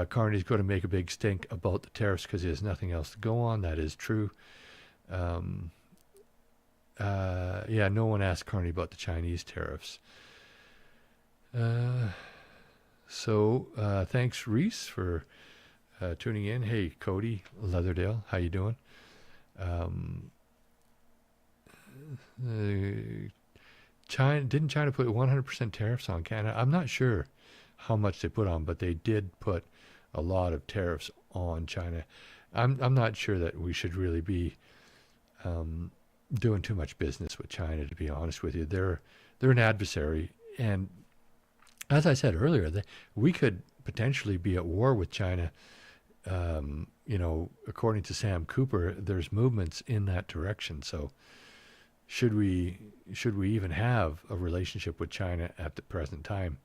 Carney's going to make a big stink about the tariffs because he has nothing else to go on. That is true. No one asked Carney about the Chinese tariffs. Thanks, Reese, for tuning in. Hey, Cody Leatherdale, how you doing? Didn't China put 100% tariffs on Canada? I'm not sure how much they put on, but they did put a lot of tariffs on China. I'm not sure that we should really be doing too much business with China, to be honest with you. They're an adversary, and as I said earlier, we could potentially be at war with China. According to Sam Cooper, there's movements in that direction. So should we even have a relationship with China at the present time?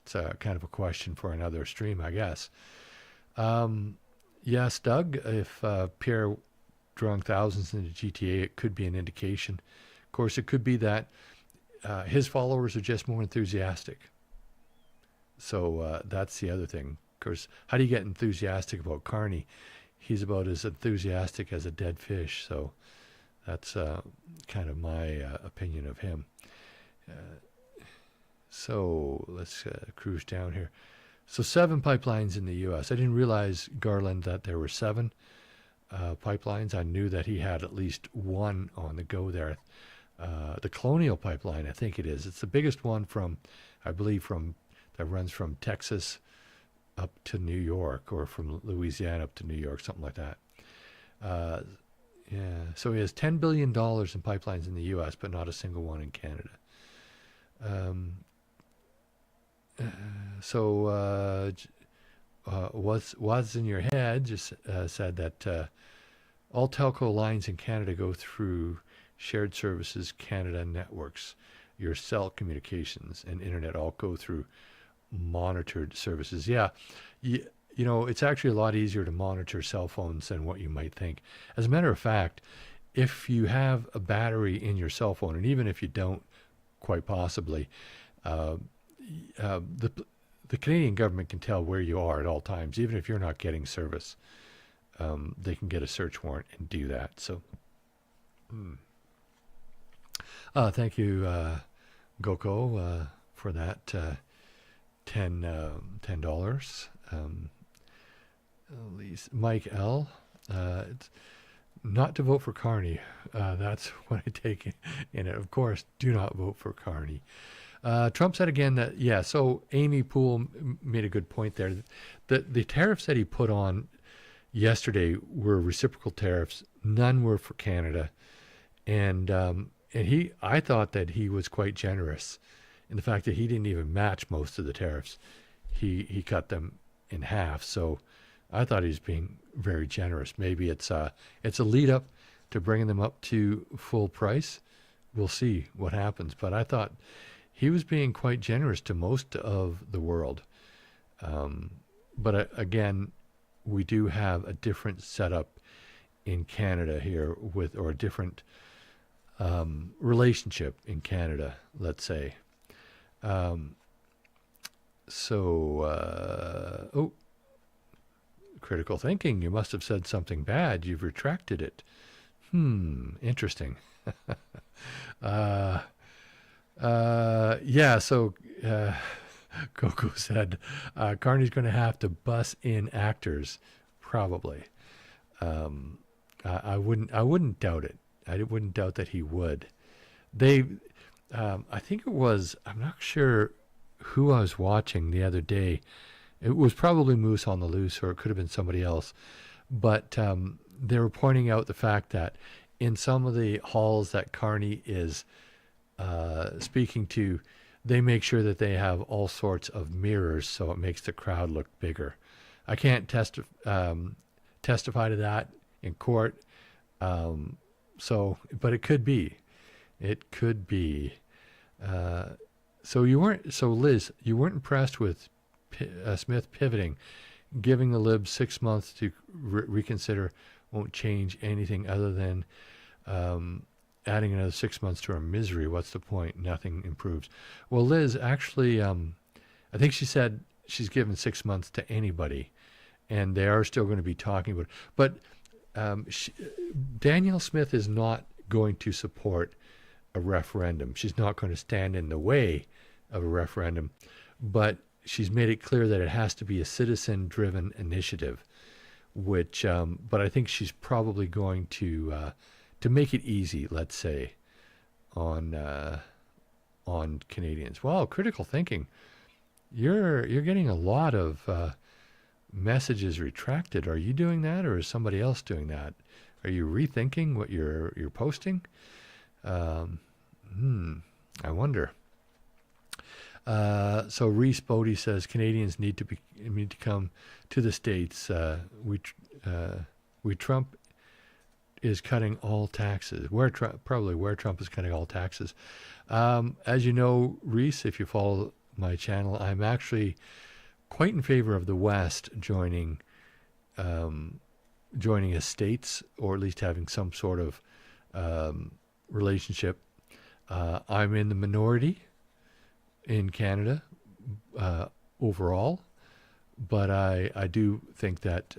It's kind of a question for another stream, I guess. Yes, Doug, if Pierre drawing thousands into GTA, it could be an indication. Of course, it could be that his followers are just more enthusiastic. So that's the other thing. Of course, how do you get enthusiastic about Carney? He's about as enthusiastic as a dead fish. So that's kind of my opinion of him. So let's cruise down here. So 7 pipelines in the U.S. I didn't realize, Garland, that there were 7 pipelines. I knew that he had at least one on the go there. The Colonial Pipeline, I think it is. It's the biggest one from that runs from Texas up to New York, or from Louisiana up to New York, something like that. So he has $10 billion in pipelines in the U.S., but not a single one in Canada. What's in your head just said that all telco lines in Canada go through Shared Services Canada networks. Your cell communications and internet all go through monitored services. Yeah, you know, it's actually a lot easier to monitor cell phones than what you might think. As a matter of fact, if you have a battery in your cell phone, and even if you don't, quite possibly, the Canadian government can tell where you are at all times, even if you're not getting service. They can get a search warrant and do that. So, thank you, Goko, for that $10. Mike L. It's not to vote for Carney. That's what I take in it. Of course, do not vote for Carney. Trump said again that, so Amy Poole made a good point there. The tariffs that he put on yesterday were reciprocal tariffs. None were for Canada. And I thought that he was quite generous in the fact that he didn't even match most of the tariffs. He cut them in half. So I thought he was being very generous. Maybe it's a lead up to bringing them up to full price. We'll see what happens. But I thought he was being quite generous to most of the world. But again, we do have a different setup in Canada here or a different relationship in Canada, let's say. Critical thinking. You must have said something bad. You've retracted it. Interesting. Coco said, Carney's going to have to bus in actors, probably. I wouldn't doubt it. I wouldn't doubt that he would. I think it was, I'm not sure who I was watching the other day. It was probably Moose on the Loose, or it could have been somebody else. But they were pointing out the fact that in some of the halls that Carney is speaking to, they make sure that they have all sorts of mirrors so it makes the crowd look bigger. I can't testify to that in court. But it could be. It could be. So Liz, you weren't impressed with Smith pivoting, giving the Libs 6 months to reconsider won't change anything other than adding another 6 months to our misery. What's the point? Nothing improves. Well, Liz, actually, I think she said she's given 6 months to anybody, and they are still going to be talking about it. But Danielle Smith is not going to support a referendum. She's not going to stand in the way of a referendum, but she's made it clear that it has to be a citizen-driven initiative, which, but I think she's probably going to make it easy, let's say, on Canadians. Wow, critical thinking. You're getting a lot of messages retracted. Are you doing that, or is somebody else doing that? Are you rethinking what you're posting? I wonder. So Reese Bodie says Canadians need to come to the States. Trump is cutting all taxes. Where Trump is cutting all taxes. As you know, Reese, if you follow my channel, I'm actually quite in favor of the West joining as states, or at least having some sort of relationship. I'm in the minority in Canada overall, but I do think that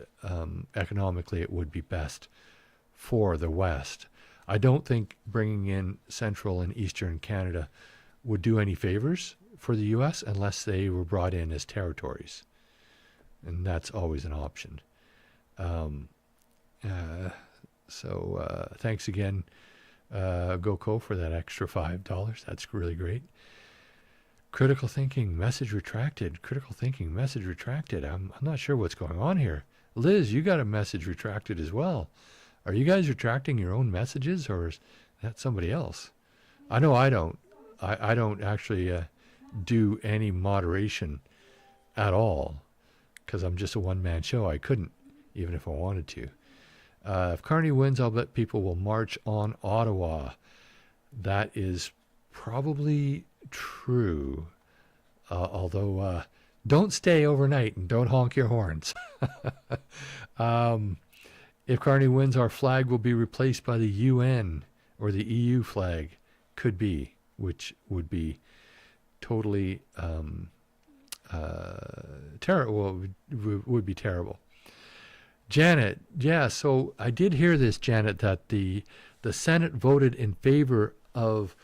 economically it would be best for the West. I don't think bringing in Central and Eastern Canada would do any favors for the U.S. unless they were brought in as territories, and that's always an option. Thanks again, GoCo, for that extra $5. That's really great. Critical thinking, message retracted. Critical thinking, message retracted. I'm not sure what's going on here. Liz, you got a message retracted as well. Are you guys retracting your own messages, or is that somebody else? I know I don't. I don't actually do any moderation at all because I'm just a one-man show. I couldn't, even if I wanted to. If Carney wins, I'll bet people will march on Ottawa. That is probably true. Although, don't stay overnight and don't honk your horns. If Carney wins, our flag will be replaced by the UN or the EU flag. Could be, which would be totally terrible. Well, would be terrible. Janet, yeah, so I did hear this, Janet, that the Senate voted in favor of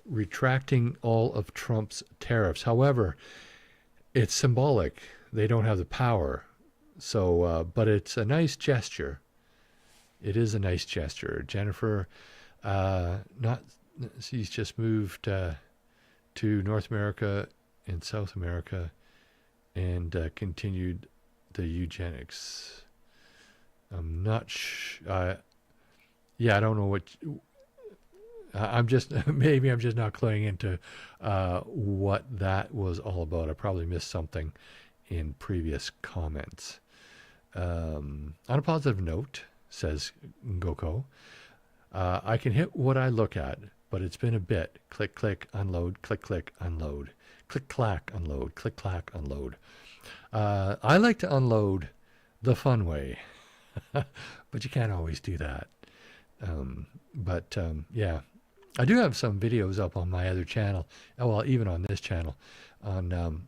retracting all of Trump's tariffs. However, it's symbolic. They don't have the power. So, but it's a nice gesture. It is a nice gesture. Jennifer, she's just moved to North America and South America and continued the eugenics. I'm not yeah, I don't know what. I'm just maybe I'm just not cluing into what that was all about. I probably missed something in previous comments. On a positive note, says Goko, I can hit what I look at, but it's been a bit. Click, click, unload, click, click, unload, click, clack, unload, click, clack, unload. I like to unload the fun way, but you can't always do that. Yeah, I do have some videos up on my other channel, well, even on this channel, on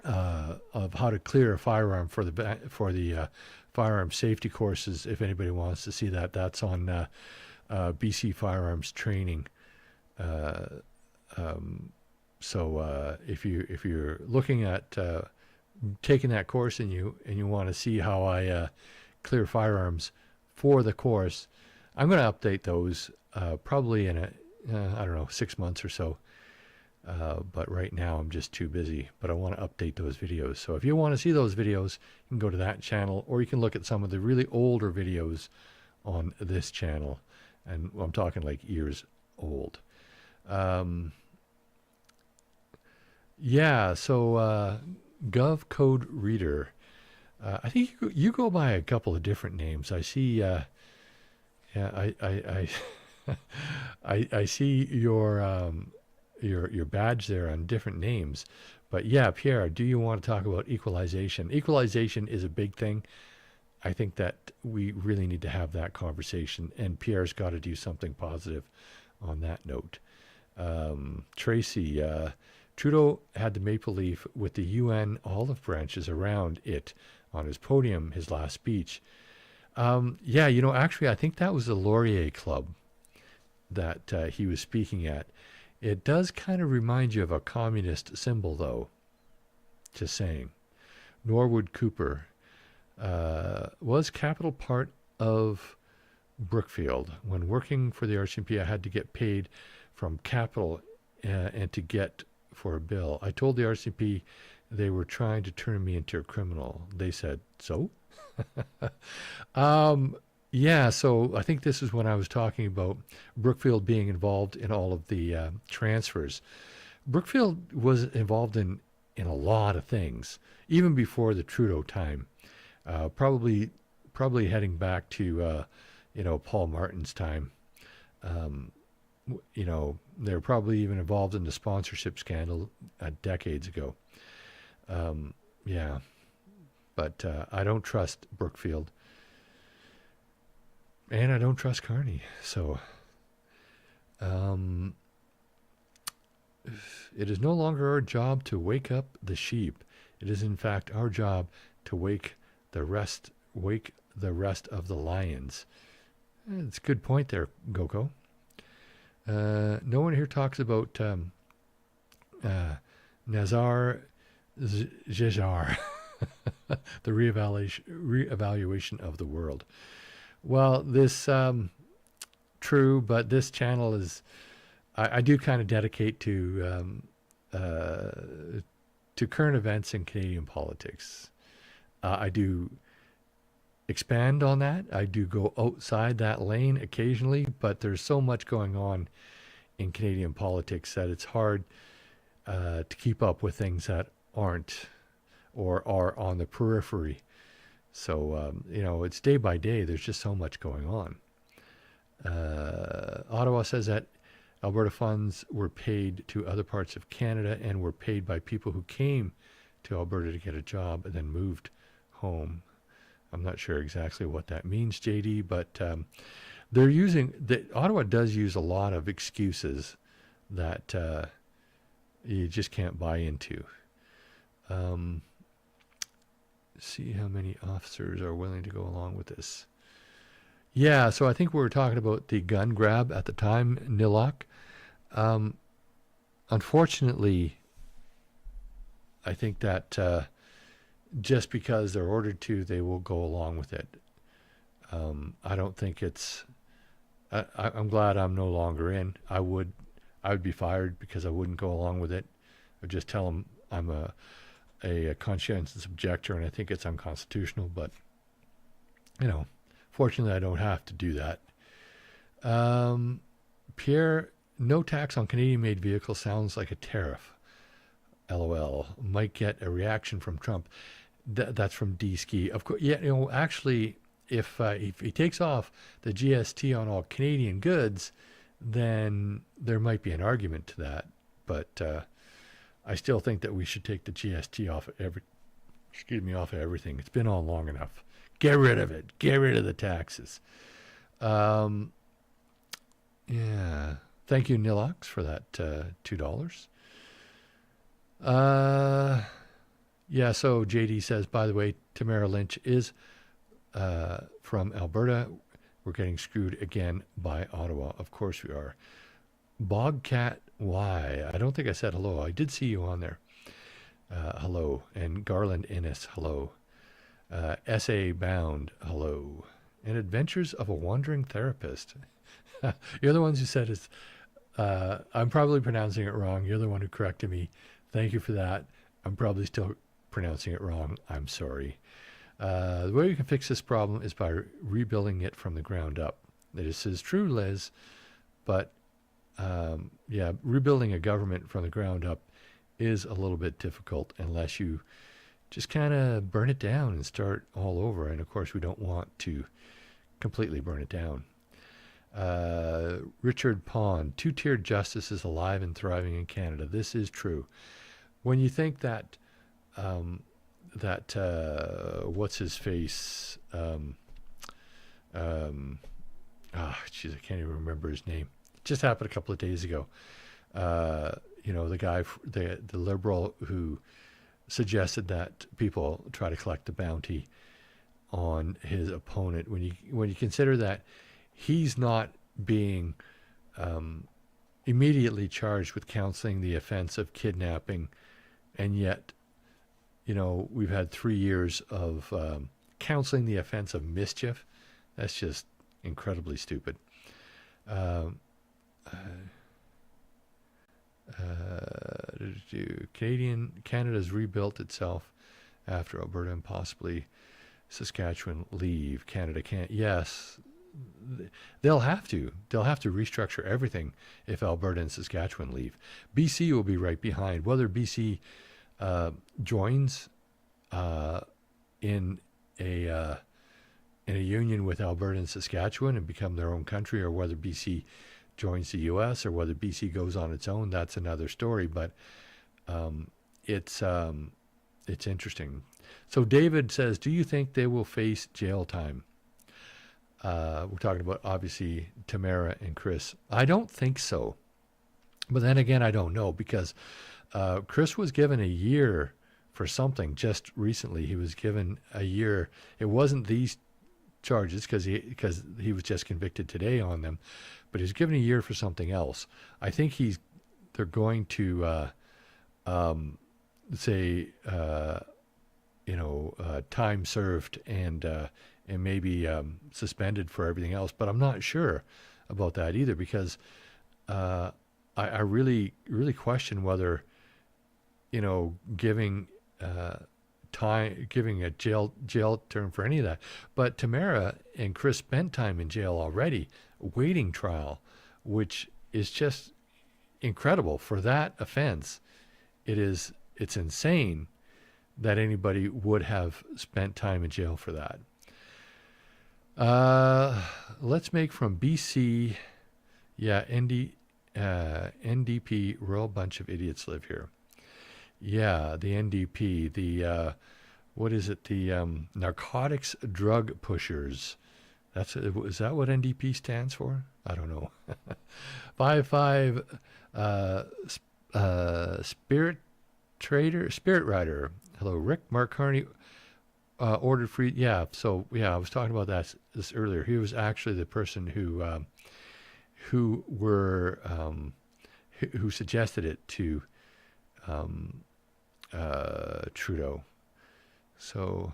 of how to clear a firearm for the firearm safety courses. If anybody wants to see that, that's on BC Firearms Training. So if you're looking at taking that course and you want to see how I clear firearms for the course, I'm going to update those probably in I don't know, 6 months or so. But right now I'm just too busy. But I want to update those videos. So if you want to see those videos, you can go to that channel, or you can look at some of the really older videos on this channel. And I'm talking like years old. Yeah, so Gov Code Reader. I think you go by a couple of different names. I see. I see your badge there on different names. But yeah, Pierre, do you want to talk about equalization? Equalization is a big thing. I think that we really need to have that conversation, and Pierre's got to do something positive on that note. Tracy, Trudeau had the maple leaf with the UN olive branches around it on his podium, his last speech. Yeah, actually, I think that was the Laurier Club that he was speaking at. It does kind of remind you of a communist symbol, though. Just saying. Norwood Cooper. Was capital part of Brookfield? When working for the RCMP, I had to get paid from capital and to get for a bill. I told the RCMP they were trying to turn me into a criminal. They said, so? Yeah, so I think this is when I was talking about Brookfield being involved in all of the transfers. Brookfield was involved in a lot of things, even before the Trudeau time. Probably heading back to Paul Martin's time. They were probably even involved in the sponsorship scandal decades ago. Yeah, but I don't trust Brookfield, and I don't trust Carney. So it is no longer our job to wake up the sheep. It is in fact our job to wake the rest of the lions. It's a good point there, Goko. No one here talks about Nazar Jejar, the reevaluation of the world. Well, this true, but this channel is I do kind of dedicate to to current events in Canadian politics. I do expand on that. I do go outside that lane occasionally, but there's so much going on in Canadian politics that it's hard to keep up with things that aren't or are on the periphery. So, it's day by day. There's just so much going on. Ottawa says that Alberta funds were paid to other parts of Canada and were paid by people who came to Alberta to get a job and then moved home. I'm not sure exactly what that means, JD, but Ottawa does use a lot of excuses that you just can't buy into. See how many officers are willing to go along with this. Yeah, so I think we were talking about the gun grab at the time, Nilok. Unfortunately, I think that just because they're ordered to, they will go along with it. I don't think it's... I'm glad I'm no longer in. I would be fired because I wouldn't go along with it. I'd just tell them I'm a conscientious objector and I think it's unconstitutional, but, fortunately, I don't have to do that. Pierre, no tax on Canadian-made vehicles sounds like a tariff. LOL. Might get a reaction from Trump. That's from D-Ski. Of course, yeah. Actually, if he takes off the GST on all Canadian goods, then there might be an argument to that. But I still think that we should take the GST off of everything. It's been on long enough. Get rid of it. Get rid of the taxes. Yeah. Thank you, Nilox, for that $2. Yeah, so JD says, by the way, Tamara Lich is from Alberta. We're getting screwed again by Ottawa. Of course we are. Bogcat Y. I don't think I said hello. I did see you on there. Hello. And Garland Innes, hello. S.A. Bound, hello. And Adventures of a Wandering Therapist. You're the ones who said it's... I'm probably pronouncing it wrong. You're the one who corrected me. Thank you for that. I'm probably still pronouncing it wrong. I'm sorry. The way you can fix this problem is by rebuilding it from the ground up. This is true, Liz, but rebuilding a government from the ground up is a little bit difficult unless you just kind of burn it down and start all over. And of course, we don't want to completely burn it down. Richard Pond, two-tiered justice is alive and thriving in Canada. This is true. When you think that what's his face? I can't even remember his name. It just happened a couple of days ago. The guy, the liberal who suggested that people try to collect the bounty on his opponent. When you consider that he's not being immediately charged with counseling the offense of kidnapping, and yet, we've had 3 years of counseling the offense of mischief. That's just incredibly stupid. Canada's rebuilt itself after Alberta and possibly Saskatchewan leave. Canada can't. Yes, they'll have to. They'll have to restructure everything if Alberta and Saskatchewan leave. BC will be right behind. Whether BC joins in a union with Alberta and Saskatchewan and become their own country, or whether BC joins the U.S. or whether BC goes on its own, that's another story. But it's interesting. So David says, do you think they will face jail time? We're talking about, obviously, Tamara and Chris. I don't think so. But then again, I don't know, because Chris was given a year for something just recently. He was given a year. It wasn't these charges because he was just convicted today on them, but he's given a year for something else. I think they're going to say time served and maybe suspended for everything else. But I'm not sure about that either, because I really, really question whether giving giving a jail term for any of that. But Tamara and Chris spent time in jail already, waiting trial, which is just incredible for that offense. It's insane that anybody would have spent time in jail for that. Let's make from BC. Yeah, NDP, real bunch of idiots live here. Yeah, the NDP, the, what is it? The narcotics drug pushers. Is that what NDP stands for? I don't know. 5-5, Spirit Rider. Hello, Rick. Mark Carney ordered free. Yeah, so yeah, I was talking about this earlier. He was actually the person who suggested it to Trudeau. So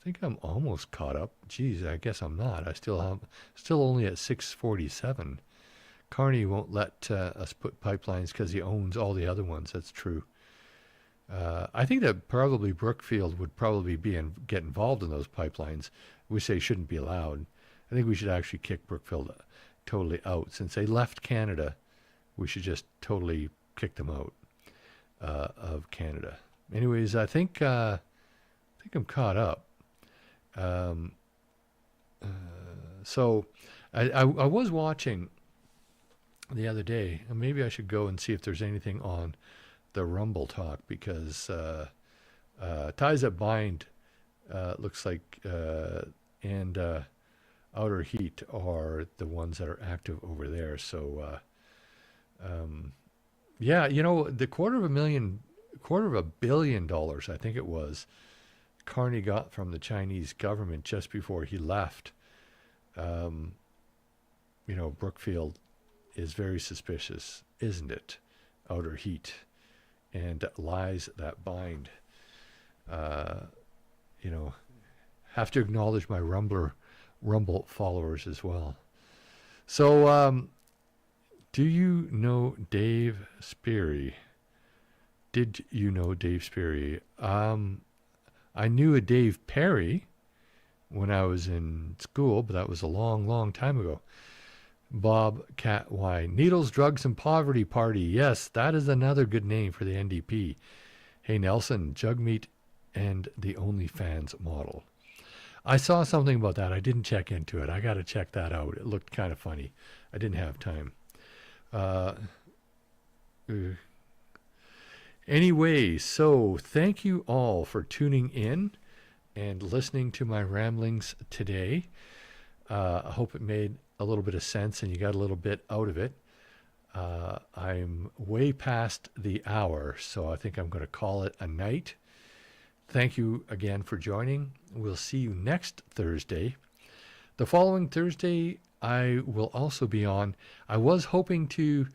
I think I'm almost caught up. Geez, I guess I'm not. I still only at 647. Carney won't let us put pipelines because he owns all the other ones. That's true. I think that probably Brookfield would probably get involved in those pipelines. We say shouldn't be allowed. I think we should actually kick Brookfield totally out. Since they left Canada, we should just totally kick them out of Canada. Anyways, I think I'm caught up. So I was watching the other day, and maybe I should go and see if there's anything on the Rumble talk, because Ties That Bind looks like and Outer Heat are the ones that are active over there. So yeah, the $250 million, I think it was, Carney got from the Chinese government just before he left. Brookfield is very suspicious, isn't it? Outer Heat and Lies That Bind. Have to acknowledge my Rumble followers as well. So, do you know Dave Sperry? Did you know Dave Sperry? I knew a Dave Perry when I was in school, but that was a long, long time ago. Bob Cat Y. Needles, Drugs, and Poverty Party. Yes, that is another good name for the NDP. Hey, Nelson, Jugmeat and the OnlyFans model. I saw something about that. I didn't check into it. I got to check that out. It looked kind of funny. I didn't have time. Anyway, so thank you all for tuning in and listening to my ramblings today. I hope it made a little bit of sense and you got a little bit out of it. I'm way past the hour, so I think I'm going to call it a night. Thank you again for joining. We'll see you next Thursday. The following Thursday, I will also be on. I was hoping to,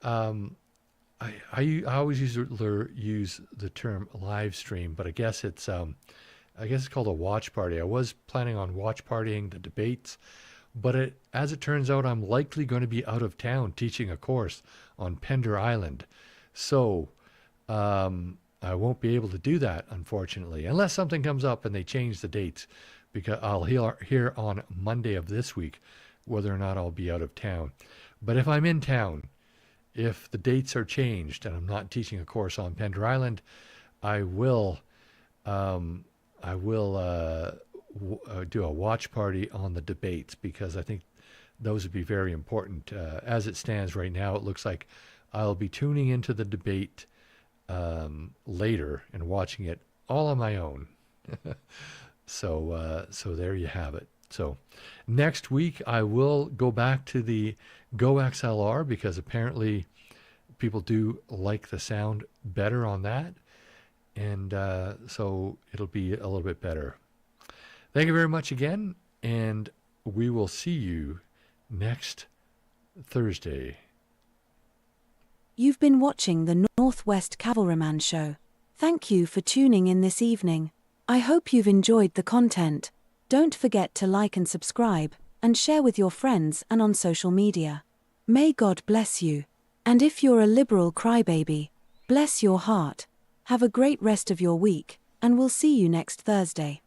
I always use the term live stream, but I guess it's called a watch party. I was planning on watch partying the debates, but as it turns out, I'm likely going to be out of town teaching a course on Pender Island. So, I won't be able to do that, unfortunately, unless something comes up and they change the dates, because I'll hear on Monday of this week whether or not I'll be out of town. But if I'm in town, if the dates are changed and I'm not teaching a course on Pender Island, I will do a watch party on the debates, because I think those would be very important. As it stands right now, it looks like I'll be tuning into the debate later and watching it all on my own. So there you have it. So next week I will go back to the Go XLR, because apparently people do like the sound better on that. And so it'll be a little bit better. Thank you very much again, and we will see you next Thursday. You've been watching the Northwest Cavalryman Show. Thank you for tuning in this evening. I hope you've enjoyed the content. Don't forget to like and subscribe, and share with your friends and on social media. May God bless you. And if you're a liberal crybaby, Bless your heart. Have a great rest of your week, and we'll see you next Thursday.